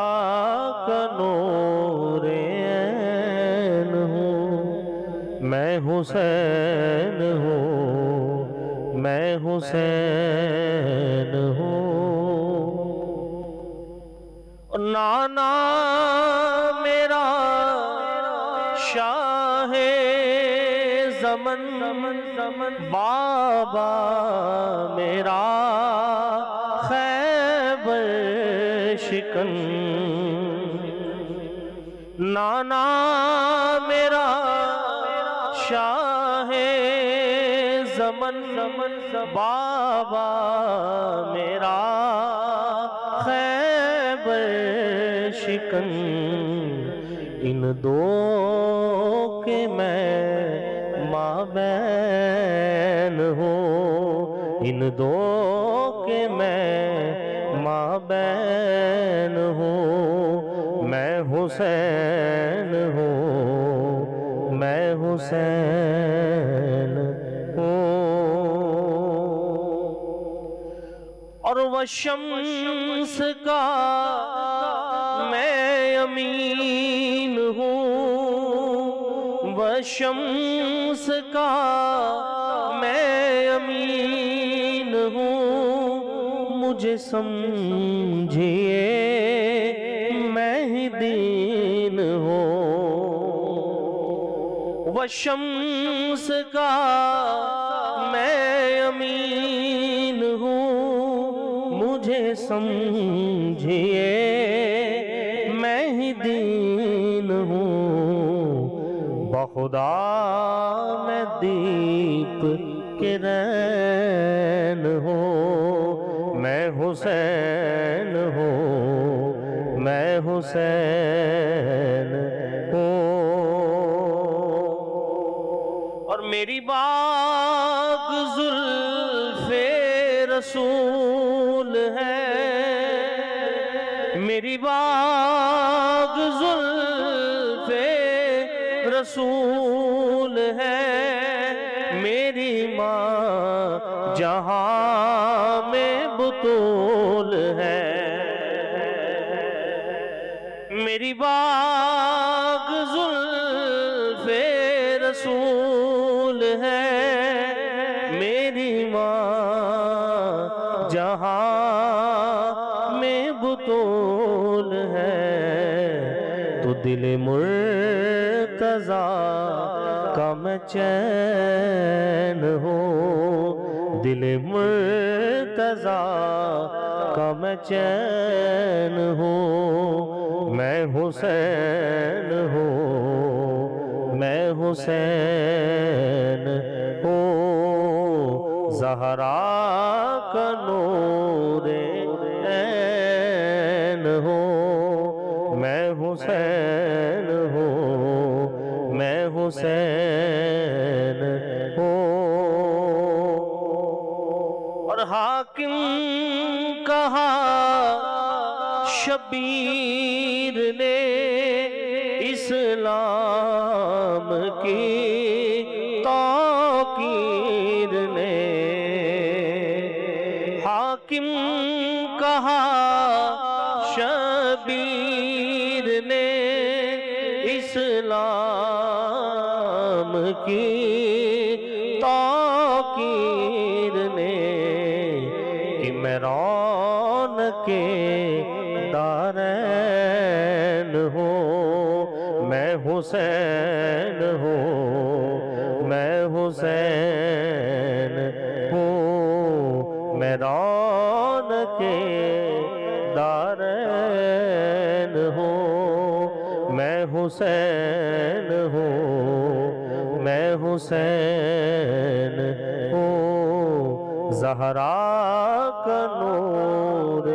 کا نور عین ہوں، میں حسین ہوں، میں حسین ہوں۔ نانا میرا شاہ زمن، بابا میرا خیبر شکن، نانا میرا شاہ زمن، بابا میرا خیبر شکن، ان دو کے میں مابین ہوں، ان دو کے میں مابین ہوں، میں حسین ہوں، میں حسین ہوں۔ اور وہ شمس کا میں امین ہوں، وہ شمس کا میں امین ہوں، مجھے سمجھیے میں ہی دین ہوں، وہ شمس کا میں امین ہوں، مجھے سمجھیے میں ہی دین ہوں، بخدا میں دیپ کے رین ہوں، میں حسین ہوں، میں حسین ہوں۔ اور میری باغ زلف رسول ہے، میری باغ زلف رسول ہے، میری ماں جہاں میں بطول ہے، میری باغ زلف رسول ہے، میری ماں جہاں میں بطول ہے، تو دل مرتضیٰ کا میں چین ہوں، دل مرتضیٰ کا میں چین ہوں، میں حسین ہوں، میں حسین ہوں، زہرا کا نور عین ہوں، میں حسین ہوں، میں حسین ہوں۔ اور حاکم کہا شبیر نے اسلام کی توقیر نے، حاکم کہا شبیر نے اسلام کی توقیر نے، کہ میں رونق دارین ہوں، میں حسین ہوں، میں حسین ہوں، میں رونق دارین ہوں، میں حسین ہوں، میں حسین ہوں، زہرا کا نور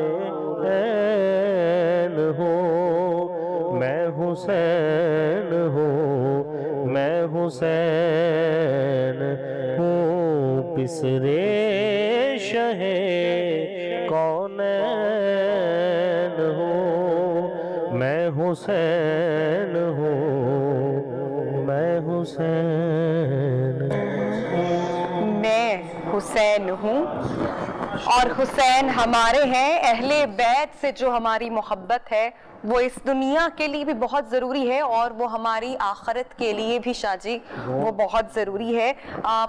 عین ہوں، میں حسین ہوں، میں حسین ہوں، پسرے شہ کونین ہوں میں حسین ہوں میں حسین میں حسین ہوں اور حسین ہمارے ہیں. اہل بیت سے جو ہماری محبت ہے وہ اس دنیا کے لیے بھی بہت ضروری ہے اور وہ ہماری آخرت کے لیے بھی شاہ جی وہ بہت ضروری ہے.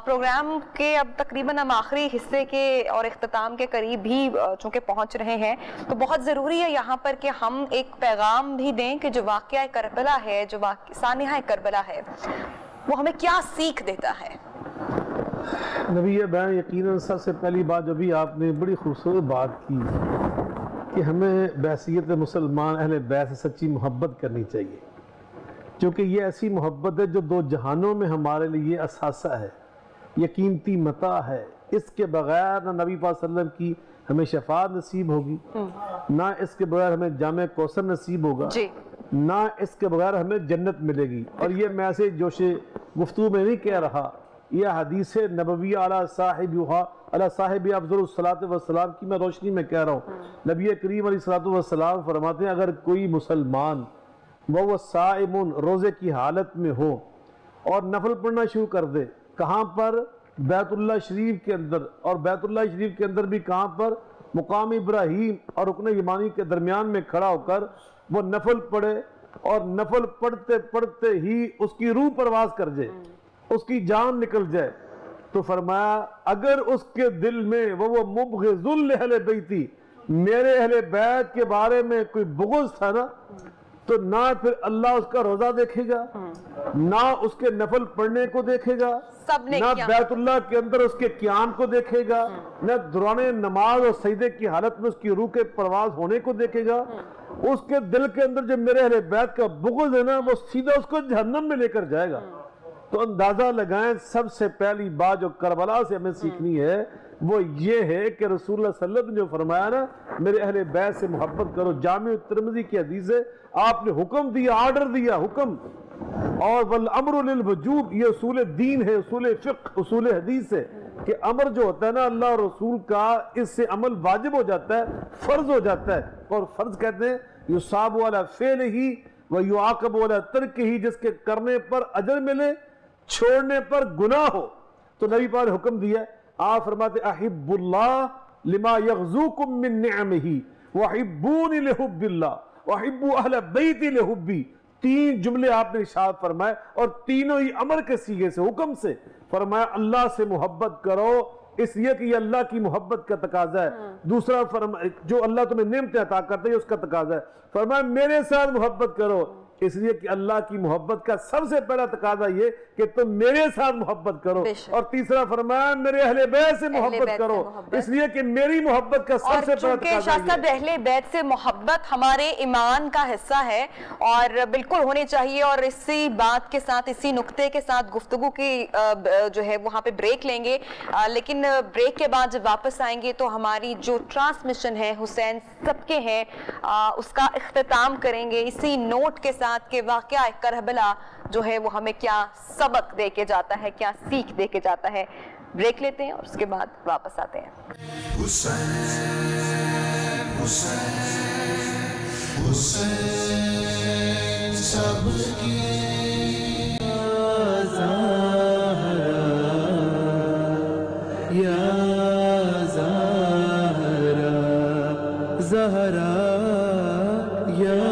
پروگرام کے اب تقریباً ہم آخری حصے کے اور اختتام کے قریب بھی چونکہ پہنچ رہے ہیں تو بہت ضروری ہے یہاں پر کہ ہم ایک پیغام بھی دیں کہ جو واقعہ کربلا ہے جو سانحہ کربلا ہے وہ ہمیں کیا سیکھ دیتا ہے. نبی بیان یقیناً سب سے پہلی بات جو بھی آپ نے بڑی خوبصورت بات کی کہ ہمیں بحیثیت مسلمان اہل بیت سے سچی محبت کرنی چاہیے کیونکہ یہ ایسی محبت ہے جو دو جہانوں میں ہمارے لیے اثاثہ ہے, یہ قیمتی متاع ہے. اس کے بغیر نہ نبی پاک صلی اللہ علیہ وسلم کی ہمیں شفاعت نصیب ہوگی, نہ اس کے بغیر ہمیں جامع کوثر نصیب ہوگا, نہ اس کے بغیر ہمیں جنت ملے گی. اور یہ میں ایسے جوش گفتگو میں نہیں کہہ رہا, یہ حدیث نبوی علی صاحب افضل الصلاۃ والسلام کی میں روشنی میں کہہ رہا ہوں. نبی کریم علیہ الصلاۃ والسلام فرماتے ہیں اگر کوئی مسلمان وہ صائم روزے کی حالت میں ہو اور نفل پڑھنا شروع کر دے, کہاں پر؟ بیت اللہ شریف کے اندر, اور بیت اللہ شریف کے اندر بھی کہاں پر؟ مقام ابراہیم اور رکن یمانی کے درمیان میں کھڑا ہو کر وہ نفل پڑھے اور نفل پڑھتے پڑھتے ہی اس کی روح پرواز کر جائے, اس کی جان نکل جائے, تو فرمایا اگر اس کے دل میں وہ مبغض لأہل بیتی, میرے اہل بیت کے بارے میں کوئی بغض تھا نا, تو نہ پھر اللہ اس کا روزہ دیکھے گا, نہ اس کے نفل پڑھنے کو دیکھے گا, نہ بیت اللہ کے اندر اس کے قیام کو دیکھے گا, نہ دوران نماز اور سجدے کی حالت میں اس کی روح کے پرواز ہونے کو دیکھے گا. اس کے دل کے اندر جو میرے اہل بیت کا بغض ہے نا وہ سیدھا اس کو جہنم میں لے کر جائے گا. تو اندازہ لگائیں سب سے پہلی بات جو کربلا سے ہمیں سیکھنی ہے وہ یہ ہے کہ رسول اللہ صلی اللہ علیہ وسلم نے جو فرمایا نا میرے اہل بیت سے محبت کرو, جامع ترمذی کی حدیث ہے, آپ نے حکم دیا, آرڈر دیا, حکم. اور والامر للوجوب یہ اصول دین ہے, اصول فقہ, اصول حدیث ہے کہ امر جو ہوتا ہے نا اللہ اور رسول کا اس سے عمل واجب ہو جاتا ہے, فرض ہو جاتا ہے. اور فرض کہتے ہیں یصاب علی فعلہ ویعاقب علی ترکہ, جس کے کرنے پر اجر ملے چھوڑنے پر گناہ ہو. تو نبی پاک نے حکم دیا, آپ فرماتے احب اللہ لما یغزوکم من نعمہ وحبونی لحب اللہ وحبو اہل بیتی لحبی. 3 جملے آپ نے ارشاد فرمائے اور تینوں ہی امر کے صیغے سے, حکم سے. فرمایا اللہ سے محبت کرو اس لیے کہ یہ اللہ کی محبت کا تقاضا ہے. دوسرا جو اللہ تمہیں نعمتیں عطا کرتے ہیں اس کا تقاضا ہے. فرمایا میرے ساتھ محبت کرو اس لیے کہ اللہ کی محبت کا سب سے پہلا تقاضا یہ کہ تم میرے ساتھ محبت کرو. اور تیسرا فرمایا میرے اہل بیت سے محبت کرو اس لیے کہ میری محبت کا سب سے پہلا تقاضا یہ ہے. اہل بیت سے محبت ہمارے ایمان کا حصہ ہے اور بالکل ہونی چاہیے. اور اسی بات کے ساتھ, اسی نقطے کے ساتھ گفتگو کی جو ہے وہاں پہ بریک لیں گے, لیکن بریک کے بعد جب واپس آئیں گے تو ہماری جو ٹرانسمیشن ہے حسین سب کے ہیں اس کا اختتام کریں گے اسی نوٹ کے ساتھ کہ واقعہ کربلا جو ہے وہ ہمیں کیا سبق دے کے جاتا ہے, کیا سیکھ دے کے جاتا ہے. بریک لیتے ہیں اور اس کے بعد واپس آتے ہیں. حسین حسین حسین سب کی یا زہرا زہرا یا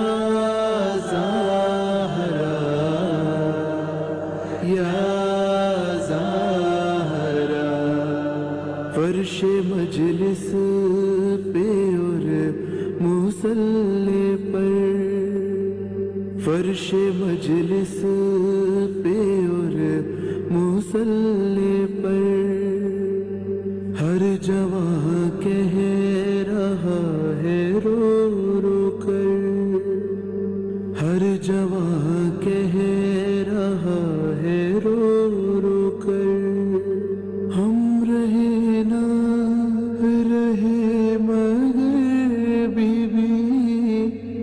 فرش مجلس پہ اور مصلی پر, فرش مجلس پہ اور مصلی پر ہر جوان کہہ رہا ہے رو رو کر, ہر جوان کہہ رہا ہے رو رو کر ہم رہے نہ رہے مگر بی بی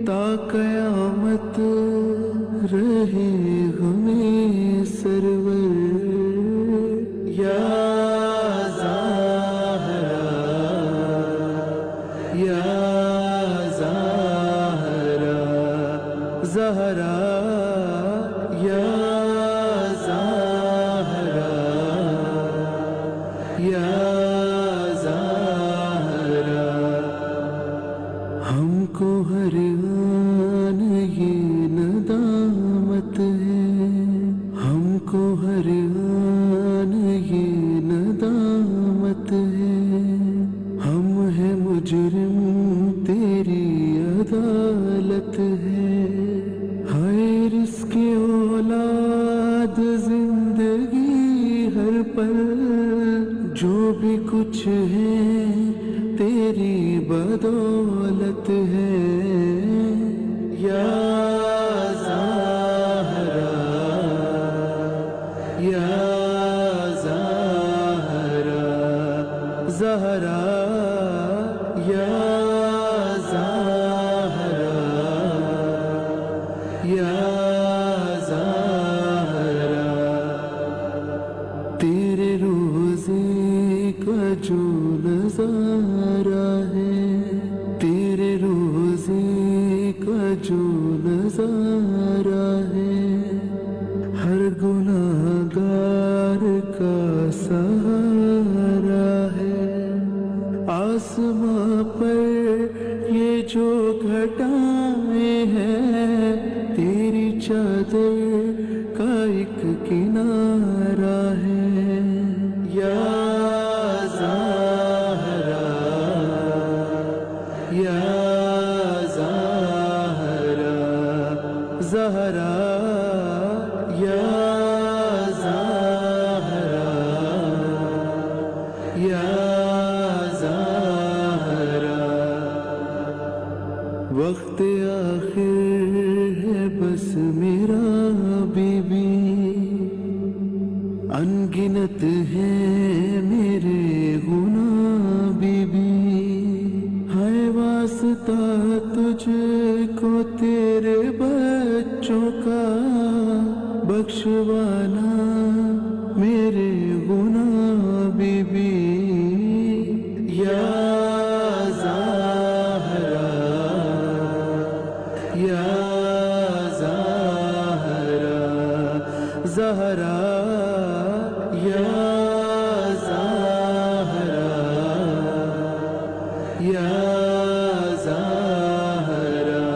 تا قیامت رہے ہمیں سرور یا پل جو بھی کچھ ہے تیری بدولت ہے یا زہرا یا زہرا زہرا یا زہرا یا زہرا تیرے روزے کا جو نظارہ ہے تیرے روزے کا جو نظارہ ہے ہر گناہگار کا سہارا ہے آسماں پر یہ جو گھٹائیں ہیں تیری چادر کا ایک کنارہ ہے یا زہرا یا زہرا زہرا یا زہرا یا زہرا وقت آخر ہے بس میرا بی بی انگنت ہے میرے گناہ بی بی ہے واسطہ تجھ کو تیرے بچوں کا بخشوانا میرے گناہ بی بی یا زہرا یا زہرا زہرا یا زہرا یا زہرا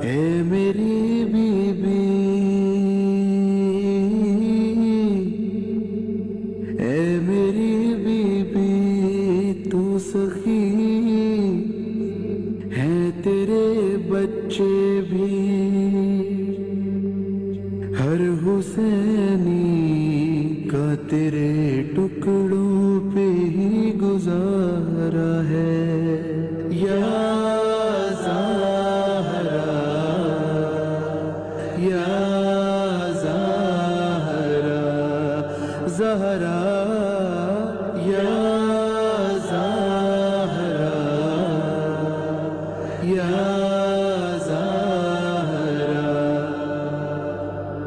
اے میری بی بی اے میری بی بی تو سخی ہے تیرے بچے بھی ہر حسینی کا تیرے ٹکڑوں پہ ہی گزارا ہے یا زہرا یا زہرا زہرا یا زہرا یا زہرا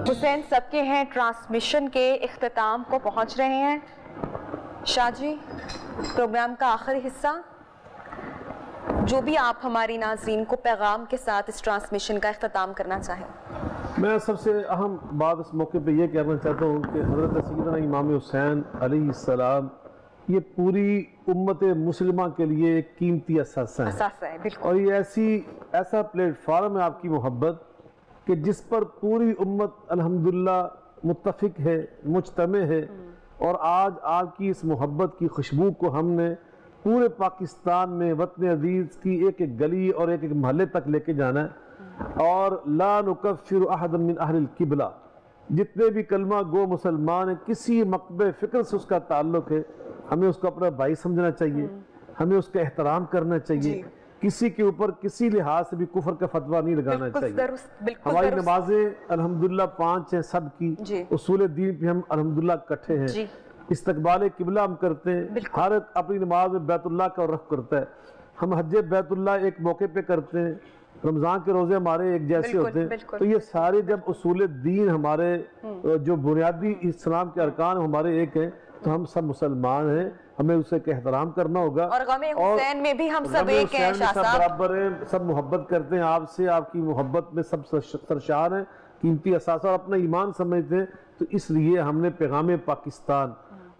حسین سب کے ہیں ٹرانسمیشن کے اختتام کو پہنچ رہے ہیں شاہ جی پروگرام کا آخری حصہ جو بھی آپ ہماری ناظرین کو پیغام کے ساتھ اس ٹرانسمیشن کا اختتام کرنا چاہیں میں سب سے اہم بات اس موقع پہ یہ کہنا چاہتا ہوں کہ حضرت سیدنا امام حسین علیہ السلام یہ پوری امت مسلمہ کے لیے ایک قیمتی اثاثہ ہے بالکل اور یہ ایسا پلیٹ فارم ہے آپ کی محبت کہ جس پر پوری امت الحمدللہ متفق ہے مجتمع ہے اور آج آپ کی اس محبت کی خوشبو کو ہم نے پورے پاکستان میں وطن عزیز کی ایک ایک گلی اور ایک ایک محلے تک لے کے جانا ہے اور لا نکفر احد من اہل القبلہ جتنے بھی کلمہ گو مسلمان ہیں کسی مکتب فکر سے اس کا تعلق ہے ہمیں اس کو اپنا بھائی سمجھنا چاہیے ہمیں اس کا احترام کرنا چاہیے کسی کے اوپر کسی لحاظ سے بھی کفر کا فتویٰ نہیں لگانا چاہیے ہماری نمازیں الحمدللہ 5 ہیں سب کی اصول دین پہ ہم الحمدللہ کٹھے ہیں استقبال قبلہ ہم کرتے ہیں ہر اپنی نماز میں بیت اللہ کا رخ کرتا ہے ہم حج بیت اللہ ایک موقع پہ کرتے ہیں رمضان کے روزے ہمارے ایک جیسے ہوتے ہیں تو یہ سارے جب اصول دین ہمارے جو بنیادی اسلام کے ارکان ہمارے ایک ہیں تو ہم سب مسلمان ہیں ہمیں اسے کا احترام کرنا ہوگا اور غم حسین میں بھی ہم سب ایک ہیں شاہ صاحب برابر ہیں سب محبت کرتے ہیں آپ سے آپ کی محبت میں سب سرشار ہیں قیمتی اثاثہ اور اپنا ایمان سمجھتے ہیں تو اس لیے ہم نے پیغام پاکستان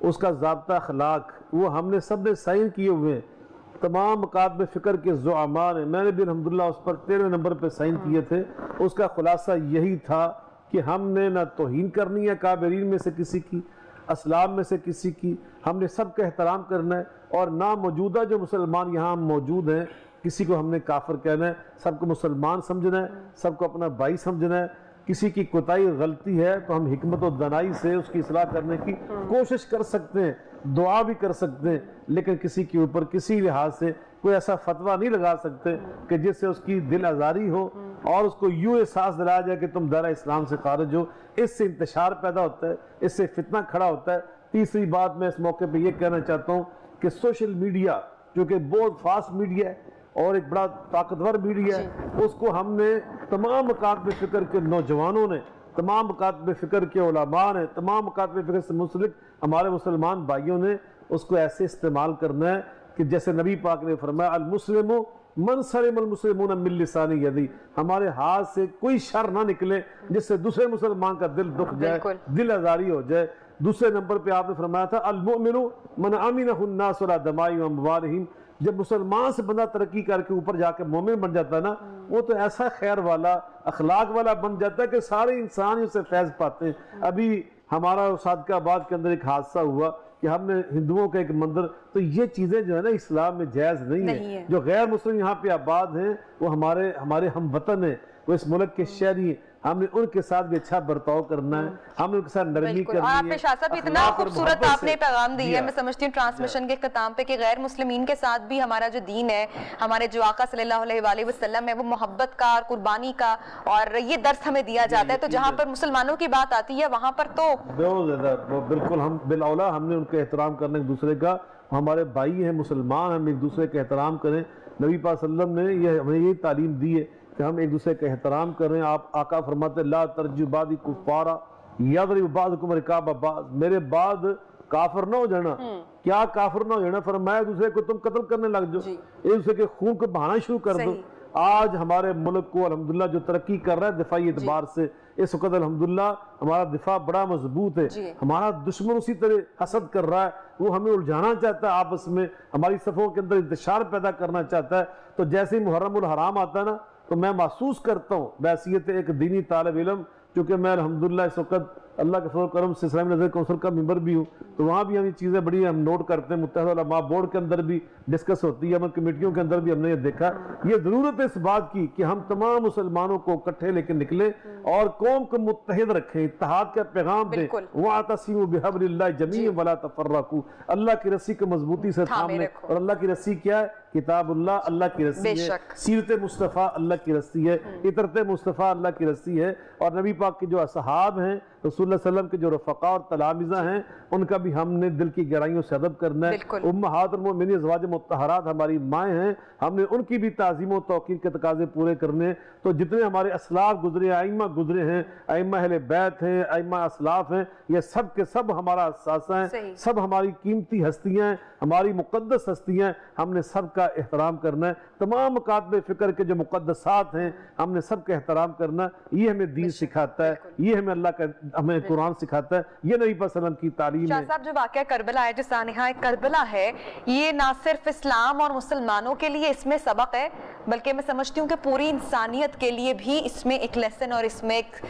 اس کا ضابطہ اخلاق وہ ہم نے سب نے سائن کیے ہوئے ہیں تمام مکاتب فکر کے زعماء نے میں نے بھی الحمدللہ اس پر 13 نمبر پہ سائن کیے تھے اس کا خلاصہ یہی تھا کہ ہم نے نہ توہین کرنی ہے کابرین میں سے کسی کی اسلام میں سے کسی کی ہم نے سب کا احترام کرنا ہے اور نہ موجودہ جو مسلمان یہاں موجود ہیں کسی کو ہم نے کافر کہنا ہے سب کو مسلمان سمجھنا ہے سب کو اپنا بھائی سمجھنا ہے کسی کی کوتاہی غلطی ہے تو ہم حکمت و دانائی سے اس کی اصلاح کرنے کی کوشش کر سکتے ہیں، دعا بھی کر سکتے ہیں، لیکن کسی کے اوپر کسی لحاظ سے کوئی ایسا فتویٰ نہیں لگا سکتے کہ جس سے اس کی دل آزاری ہو اور اس کو یوں احساس دلایا جائے کہ تم دائرہ اسلام سے خارج ہو۔ اس سے انتشار پیدا ہوتا ہے، اس سے فتنہ کھڑا ہوتا ہے۔ تیسری بات میں اس موقع پہ یہ کہنا چاہتا ہوں کہ سوشل میڈیا جو کہ بہت فاسٹ میڈیا ہے اور ایک بڑا طاقتور میڈیا ہے، اس کو ہم نے تمام مکاتب فکر کے نوجوانوں نے، تمام مکاتب فکر کے علماء نے، تمام مکاتب فکر سے منسلک ہمارے مسلمان بھائیوں نے اس کو ایسے استعمال کرنا ہے کہ جیسے نبی پاک نے فرمایا المسلم من سلم المسلمون من لسان یدی، ہمارے ہاتھ سے کوئی شر نہ نکلے جس سے دوسرے مسلمان کا دل دکھ جائے، دل آزاری ہو جائے۔ دوسرے نمبر پہ آپ نے فرمایا تھا المؤمن من امنہ الناس علی دمائهم واموالہم، جب مسلمان سے بندہ ترقی کر کے اوپر جا کے مومن بن جاتا ہے نا، وہ تو ایسا خیر والا اخلاق والا بن جاتا ہے کہ سارے انسان اس سے فیض پاتے ہیں۔ ابھی ہمارا صادقہ آباد کے اندر ایک حادثہ ہوا کہ ہم نے ہندوؤں کا ایک مندر، تو یہ چیزیں جو ہے نا اسلام میں جائز نہیں ہیں۔ جو غیر مسلم یہاں پہ آباد ہیں وہ ہمارے ہم وطن ہیں، وہ اس ملک کے شہری ہیں، ہم نے ان کے ساتھ بھی اچھا برتاؤ کرنا ہے، ہم نے ان کے ساتھ نرمی کرنی ہے۔ اور آپ نے شاہ صاحب اتنا خوبصورت آپ نے پیغام دی ہے، میں سمجھتی ہوں ٹرانسمیشن کے اختتام پہ، کہ غیر مسلمین کے ساتھ بھی ہمارا جو دین ہے، ہمارے جو آقا صلی اللہ علیہ وآلہ وسلم ہے، وہ محبت کا اور قربانی کا، اور یہ درس ہمیں دیا جاتا ہے۔ تو جہاں پر مسلمانوں کی بات آتی ہے وہاں پر تو بہت زیادہ بالکل ہم بالاولا ہم نے ان کے احترام کرنا ایک دوسرے کا، ہمارے بھائی ہیں مسلمان، ہم ایک دوسرے کا احترام کریں۔ نبی پاک صلی اللہ علیہ وسلم نے ہمیں یہی تعلیم دی ہے کہ ہم ایک دوسرے کا احترام کریں۔ آپ آقا فرماتے لا ترجو بعدی کفارا یضرب بعضکم رقاب بعض، میرے بعد کافر نہ ہو جانا۔ کیا کافر نہ ہو جانا؟ فرمایا دوسرے کو تم قتل کرنے لگ جاؤ، ایک دوسرے کے خون کو بہانا شروع کر دو۔ آج ہمارے ملک کو الحمدللہ جو ترقی کر رہا ہے دفاعی اعتبار سے، اس وقت الحمدللہ ہمارا دفاع بڑا مضبوط ہے۔ ہمارا دشمن اسی طرح حسد کر رہا ہے، وہ ہمیں الجھانا چاہتا ہے آپس میں، ہماری صفوں کے اندر انتشار پیدا کرنا چاہتا ہے۔ تو جیسے ہی محرم الحرام آتا ہے نا، تو میں محسوس کرتا ہوں بحیثیت ایک دینی طالب علم، چونکہ میں الحمدللہ اس وقت اللہ کے فضل و کرم سے اسلامی نظر کونسل کا ممبر بھی ہوں، تو وہاں بھی ہم یہ چیزیں بڑی ہم نوٹ کرتے ہیں، متحدہ علماء بورڈ کے اندر بھی ڈسکس ہوتی ہے، ہم کمیٹیوں کے اندر بھی ہم نے یہ دیکھا۔ یہ ضرورت ہے اس بات کی کہ ہم تمام مسلمانوں کو اکٹھے لے کے نکلیں اور قوم کو متحد رکھیں، اتحاد کا پیغام دیں۔ وَاعْتَصِمُوا بِحَبْلِ اللَّهِ جَمِيعًا وَلَا تَفَرَّقُوا، اللہ کی رسی کو مضبوطی سے تھام لیں۔ اور اللہ کی رسی کیا ہے؟ کتاب اللہ اللہ کی رسی ہے، سیرت مصطفیٰ اللہ کی رسی ہے، عطرت مصطفیٰ اللہ کی رسی ہے، اور نبی پاک کے جو اصحاب ہیں، رسول اللہ صلی اللہ علیہ وسلم کے جو رفقاء اور تلامذہ ہیں، ان کا بھی ہم نے دل کی گہرائیوں سے ادب کرنا ہے۔ امہات المؤمنین ازواج مطہرات ہماری مائیں ہیں، ہم نے ان کی بھی تعظیم و توقیر کے تقاضے پورے کرنے ہیں۔ تو جتنے ہمارے اسلاف گزرے، ائمہ گزرے ہیں، ائمہ اہل بیت ہیں، ائمہ اسلاف ہیں، یہ سب کے سب ہمارا اثاثہ ہیں، سب ہماری قیمتی ہستیاں ہیں، ہماری مقدس ہستیاں ہیں، ہم نے سب کا احترام کرنا ہے۔ تمام مکاتب فکر کے جو مقدسات ہیں ہم نے سب کا احترام کرنا ہے۔ یہ ہمیں دین سکھاتا ہے، یہ ہمیں اللہ کا ہمیں قرآن سکھاتا ہے، یہ نبی صلی اللہ علیہ وسلم کی تعلیم ہے۔ شاہ صاحب جو واقعہ کربلا ہے، جو سانحہ کربلا ہے، یہ نہ صرف اسلام اور مسلمانوں کے لیے اس میں سبق ہے، بلکہ میں سمجھتی ہوں کہ پوری انسانیت کے لیے بھی اس میں ایک لیسن اور اس میں ایک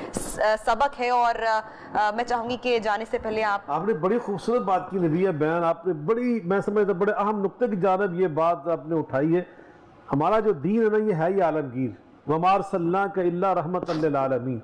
سبق ہے۔ اور میں چاہوں گی کہ جانے سے پہلے آپ نے بڑی خوبصورت بات کی نبی بیان، آپ نے بڑی میں سمجھتا بڑے اہم نقطے کی جانب یہ بات آپ نے اٹھائی ہے۔ ہمارا جو دین ہے نا، یہ ہے ہی عالمگیر، وَمَا أَرْسَلْنَاكَ إِلَّا رَحْمَةً لِّلْعَالَمِينَ۔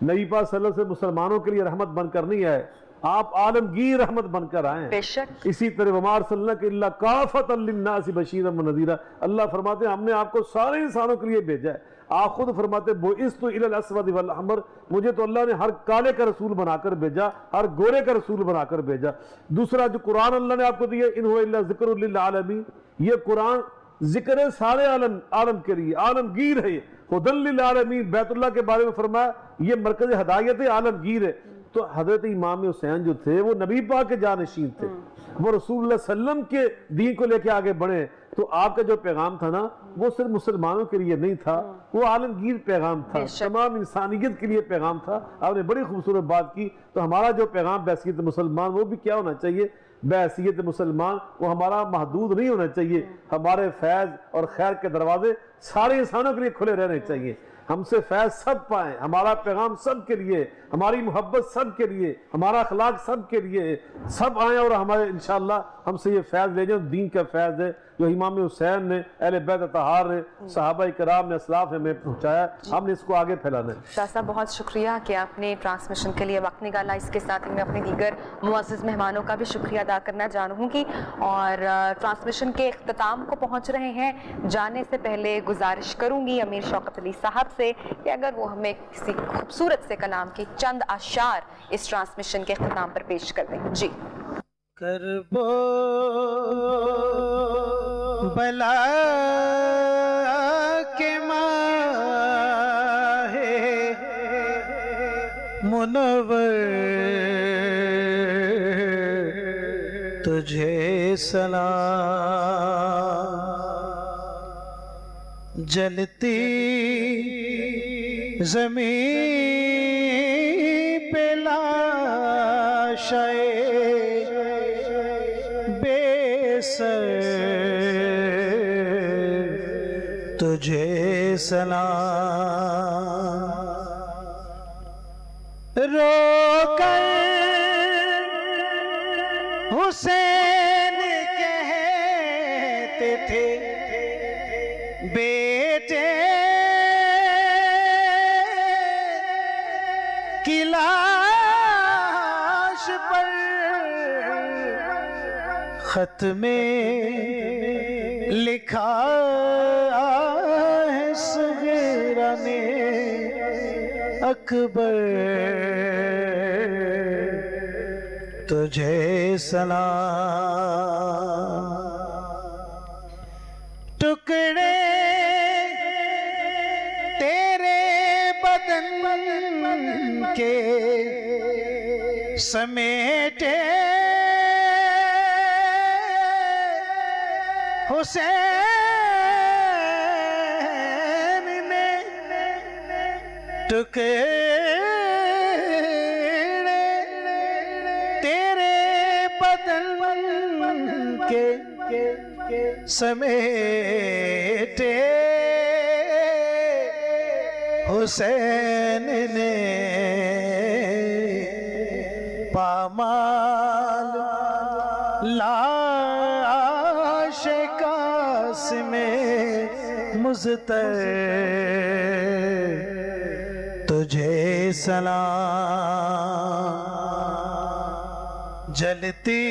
نبی پاک صلی اللہ علیہ وسلم مسلمانوں کے لیے رحمت بن کر نہیں آئے، آپ عالمگیر رحمت بن کر آئے ہیں۔ بے شک اسی طرح وَمَا أَرْسَلْنَاكَ إِلَّا كَافَةً لِّلنَّاسِ بَشِيرًا وَنَذِيرًا، اللہ فرماتے ہیں ہم نے آپ کو سارے انسانوں کے لیے بھیجا ہے۔ آپ خود فرماتے بُعِثْتُ إِلَى الْأَسْوَدِ وَالْأَحْمَرِ، مجھے تو اللہ نے ہر کالے کا رسول بنا کر بھیجا، ہر گورے کا رسول بنا کر بھیجا۔ دوسرا جو قرآن اللہ نے آپ کو دیا، إِنْ هُوَ إِلَّا ذِكْرٌ لِّلْعَالَمِينَ، یہ قرآن ذکر ہے سارے عالم کے لیے، عالمگیر ہے، ہدی للعالمین۔ بیت اللہ کے بارے میں فرمایا یہ مرکز ہدایت عالمگیر ہے۔ تو حضرت امام حسین جو تھے وہ نبی پاک کے جانشین تھے، وہ رسول اللہ صلی اللہ علیہ وسلم کے دین کو لے کے آگے بڑھے۔ تو آپ کا جو پیغام تھا نا، وہ صرف مسلمانوں کے لیے نہیں تھا، وہ عالمگیر پیغام تھا، تمام انسانیت کے لیے پیغام تھا۔ آپ نے بڑی خوبصورت بات کی۔ تو ہمارا جو پیغام بحیثیت مسلمان وہ بھی کیا ہونا چاہیے؟ بحیثیت مسلمان وہ ہمارا محدود نہیں ہونا چاہیے، ہمارے فیض اور خیر کے دروازے سارے انسانوں کے لیے کھلے رہنے چاہیے۔ ہم سے فیض سب پائیں، ہمارا پیغام سب کے لیے، ہماری محبت سب کے لیے، ہمارا اخلاق سب کے لیے، سب آئیں اور ہمارے انشاءاللہ ہم سے یہ فیض لے جائیں۔ دین کا فیض ہے جو امام حسین نے، اہل بیت اطہار نے، صحابہ کرام نے، اسلاف نے ہمیں پہنچایا، ہم نے اس کو آگے پھیلانا ہے۔ دادا صاحب بہت شکریہ کہ آپ نے ٹرانسمیشن کے لیے وقت نکالا، اس کے ساتھ ہی میں اپنے دیگر معزز مہمانوں کا بھی شکریہ ادا کرنا چاہوں گی، اور ٹرانسمیشن کے اختتام کو پہنچ رہے ہیں، جانے سے پہلے گزارش کروں گی امیر شوکت علی صاحب سے کہ اگر وہ ہمیں کسی خوبصورت سے کلام کے چند اشعار اس ٹرانسمیشن کے اختتام پر پیش کر دیں۔ جی۔ کرب و بلا کے ماہ منور تجھے سلام، جلتی زمین پہ لاشیں بے سر تجھے سلام، رو کر حسین کہتے تھے بیٹے کی لاش پر خط میں لکھا ہے صغیران اکبر تجھے سلام، ٹکڑے تیرے بدن کے سمیٹے حسین نے، ٹکڑے تیرے بدن کے سمیٹے حسین نے، پامال لاش قاسم مزتر تجھے سلام، جلتی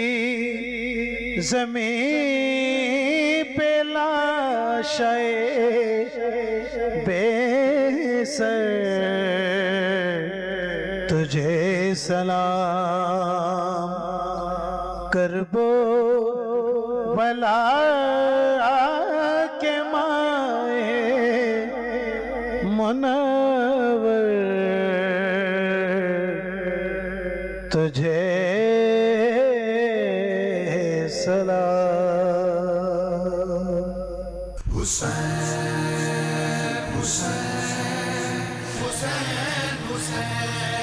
زمین پہ لاشیں بے سر تجھے سلام، کرب و بلا کے مائے منور تجھے سلام، حسین حسین حسین حسین